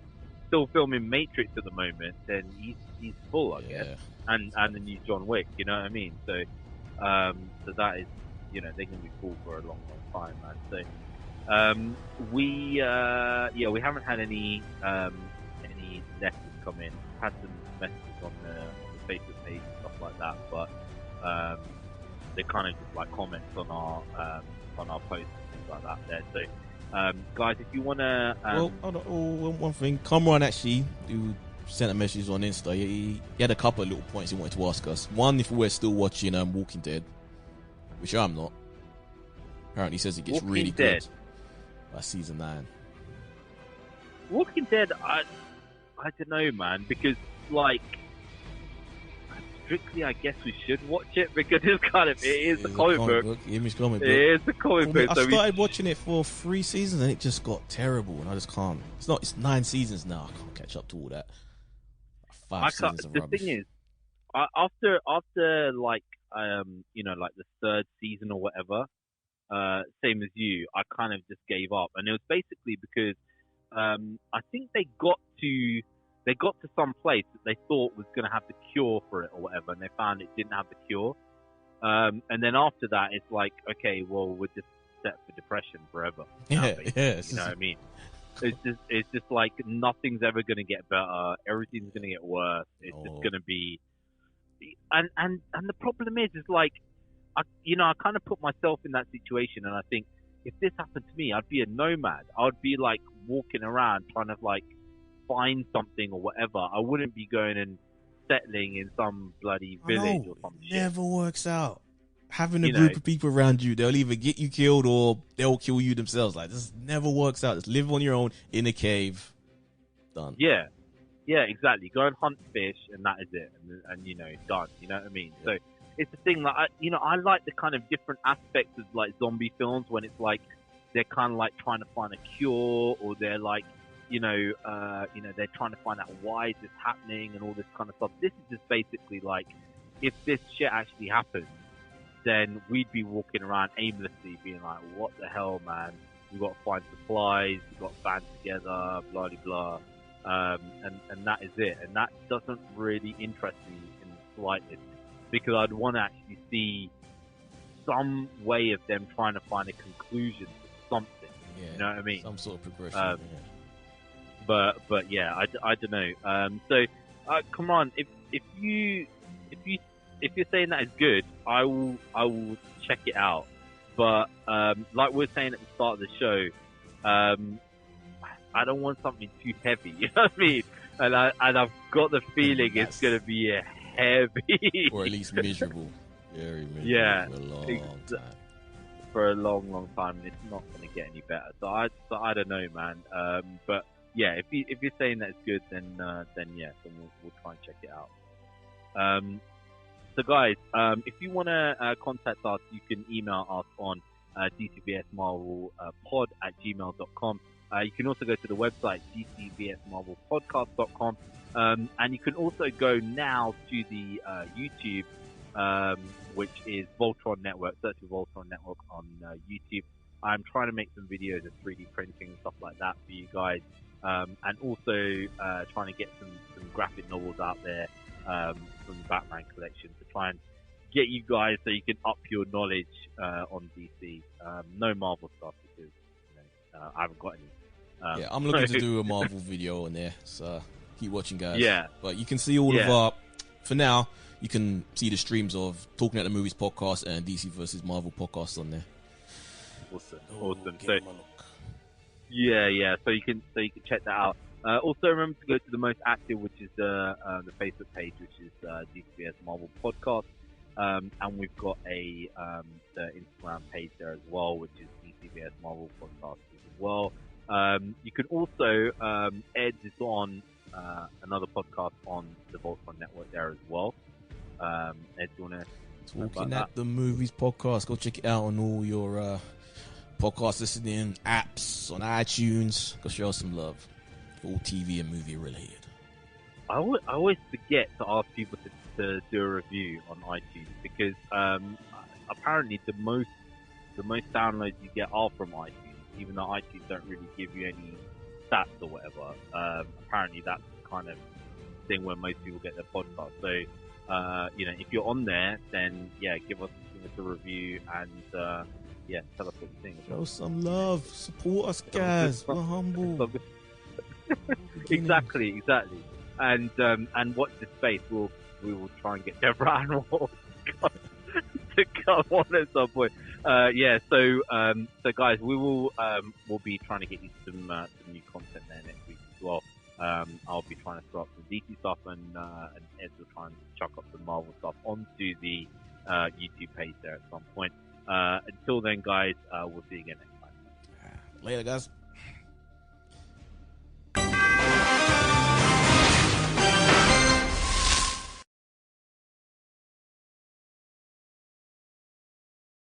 still filming Matrix at the moment, then he's full, I guess, and the new John Wick. You know what I mean? So that is, you know, they're gonna be full for a long, long time, man. So we haven't had any letters come in. Had some messages on the Facebook page and stuff like that, but they kind of just like comments on our posts and things like that there. So guys, if you wanna one thing, Kamran actually, who sent a message on Insta, he had a couple of little points he wanted to ask us. One, if we're still watching Walking Dead, which I'm not. Apparently he says it gets really good by season 9. Walking Dead, I don't know, man, because like strictly, I guess we should watch it because it is the comic book. Image comic book. It is the comic book. I started watching it for 3 seasons and it just got terrible, and I just can't. It's 9 seasons now. I can't catch up to all that. 5 seasons of rubbish. The thing is, after like like the 3rd season or whatever, same as you, I kind of just gave up, and it was basically because I think they got to some place that they thought was going to have the cure for it or whatever, and they found it didn't have the cure. And then after that, it's like, okay, well, we're just set for depression forever. Yeah. You know what I mean? It's just like nothing's ever going to get better. Everything's going to get worse. It's just going to be, and the problem is like, I kind of put myself in that situation, and I think if this happened to me, I'd be a nomad. I'd be like walking around trying to like find something or whatever. I wouldn't be going and settling in some bloody village or some shit. Never works out. Having a group of people around you, they'll either get you killed or they'll kill you themselves. Like, this never works out. Just live on your own in a cave. Done. Yeah, exactly. Go and hunt fish, and that is it. And done. You know what I mean? Yeah. So it's the thing that I like the kind of different aspects of like zombie films when it's like they're kind of like trying to find a cure, or they're like they're trying to find out why is this happening and all this kind of stuff. This is just basically like, if this shit actually happens, then we'd be walking around aimlessly being like, what the hell, man? We've got to find supplies, we've got to band together, blah, blah, blah. And that is it. And that doesn't really interest me in the slightest, because I'd want to actually see some way of them trying to find a conclusion to something. Yeah, you know what I mean? Some sort of progression. But yeah, I don't know. So come on, if you're saying that is good, I will check it out. But like we were saying at the start of the show, I don't want something too heavy. You know what I mean? And I've got the feeling it's gonna be a heavy, or at least miserable, very miserable. Yeah, for a long time. For a long time, and it's not gonna get any better. So I don't know, man. But yeah, if you're saying that it's good, then yeah, then we'll try and check it out. So guys, if you want to contact us, you can email us on dcvsmarvelpod@gmail.com. You can also go to the website dcvsmarvelpodcast.com, and you can also go now to the YouTube, which is Voltron Network. Search for Voltron Network on YouTube. I'm trying to make some videos of 3D printing and stuff like that for you guys. And also trying to get some graphic novels out there from the Batman collection to try and get you guys so you can up your knowledge on DC. No Marvel stuff because I haven't got any. I'm looking to do a Marvel video on there, so keep watching, guys. Yeah, but you can see all of our. For now, you can see the streams of Talking at the Movies podcast and DC versus Marvel podcast on there. Awesome. So. Yeah. So you can check that out. Also, remember to go to the most active, which is the Facebook page, which is DCBS Marvel Podcast, and we've got the Instagram page there as well, which is DCBS Marvel Podcast as well. You can also Ed is on another podcast on the Voltron Network there as well. Ed, do you want to Talking at the Movies podcast? Go check it out on all your podcast listening apps, on iTunes. Go show us some love. All TV and movie related. I always forget to ask people to do a review on iTunes because apparently the most downloads you get are from iTunes, even though iTunes don't really give you any stats or whatever. Apparently that's the kind of thing where most people get their podcast. So if you're on there, then give us a review and tell us what you think. Show some love, support us, guys. We're humble. Exactly. And watch this space. We will try and get Deborah Ann to come on at some point. So guys, we'll be trying to get you some new content there next week as well. I'll be trying to throw up some DC stuff, and Ed will try and chuck up some Marvel stuff onto the YouTube page there at some point. Until then, guys, we'll see you again next time. Later, guys.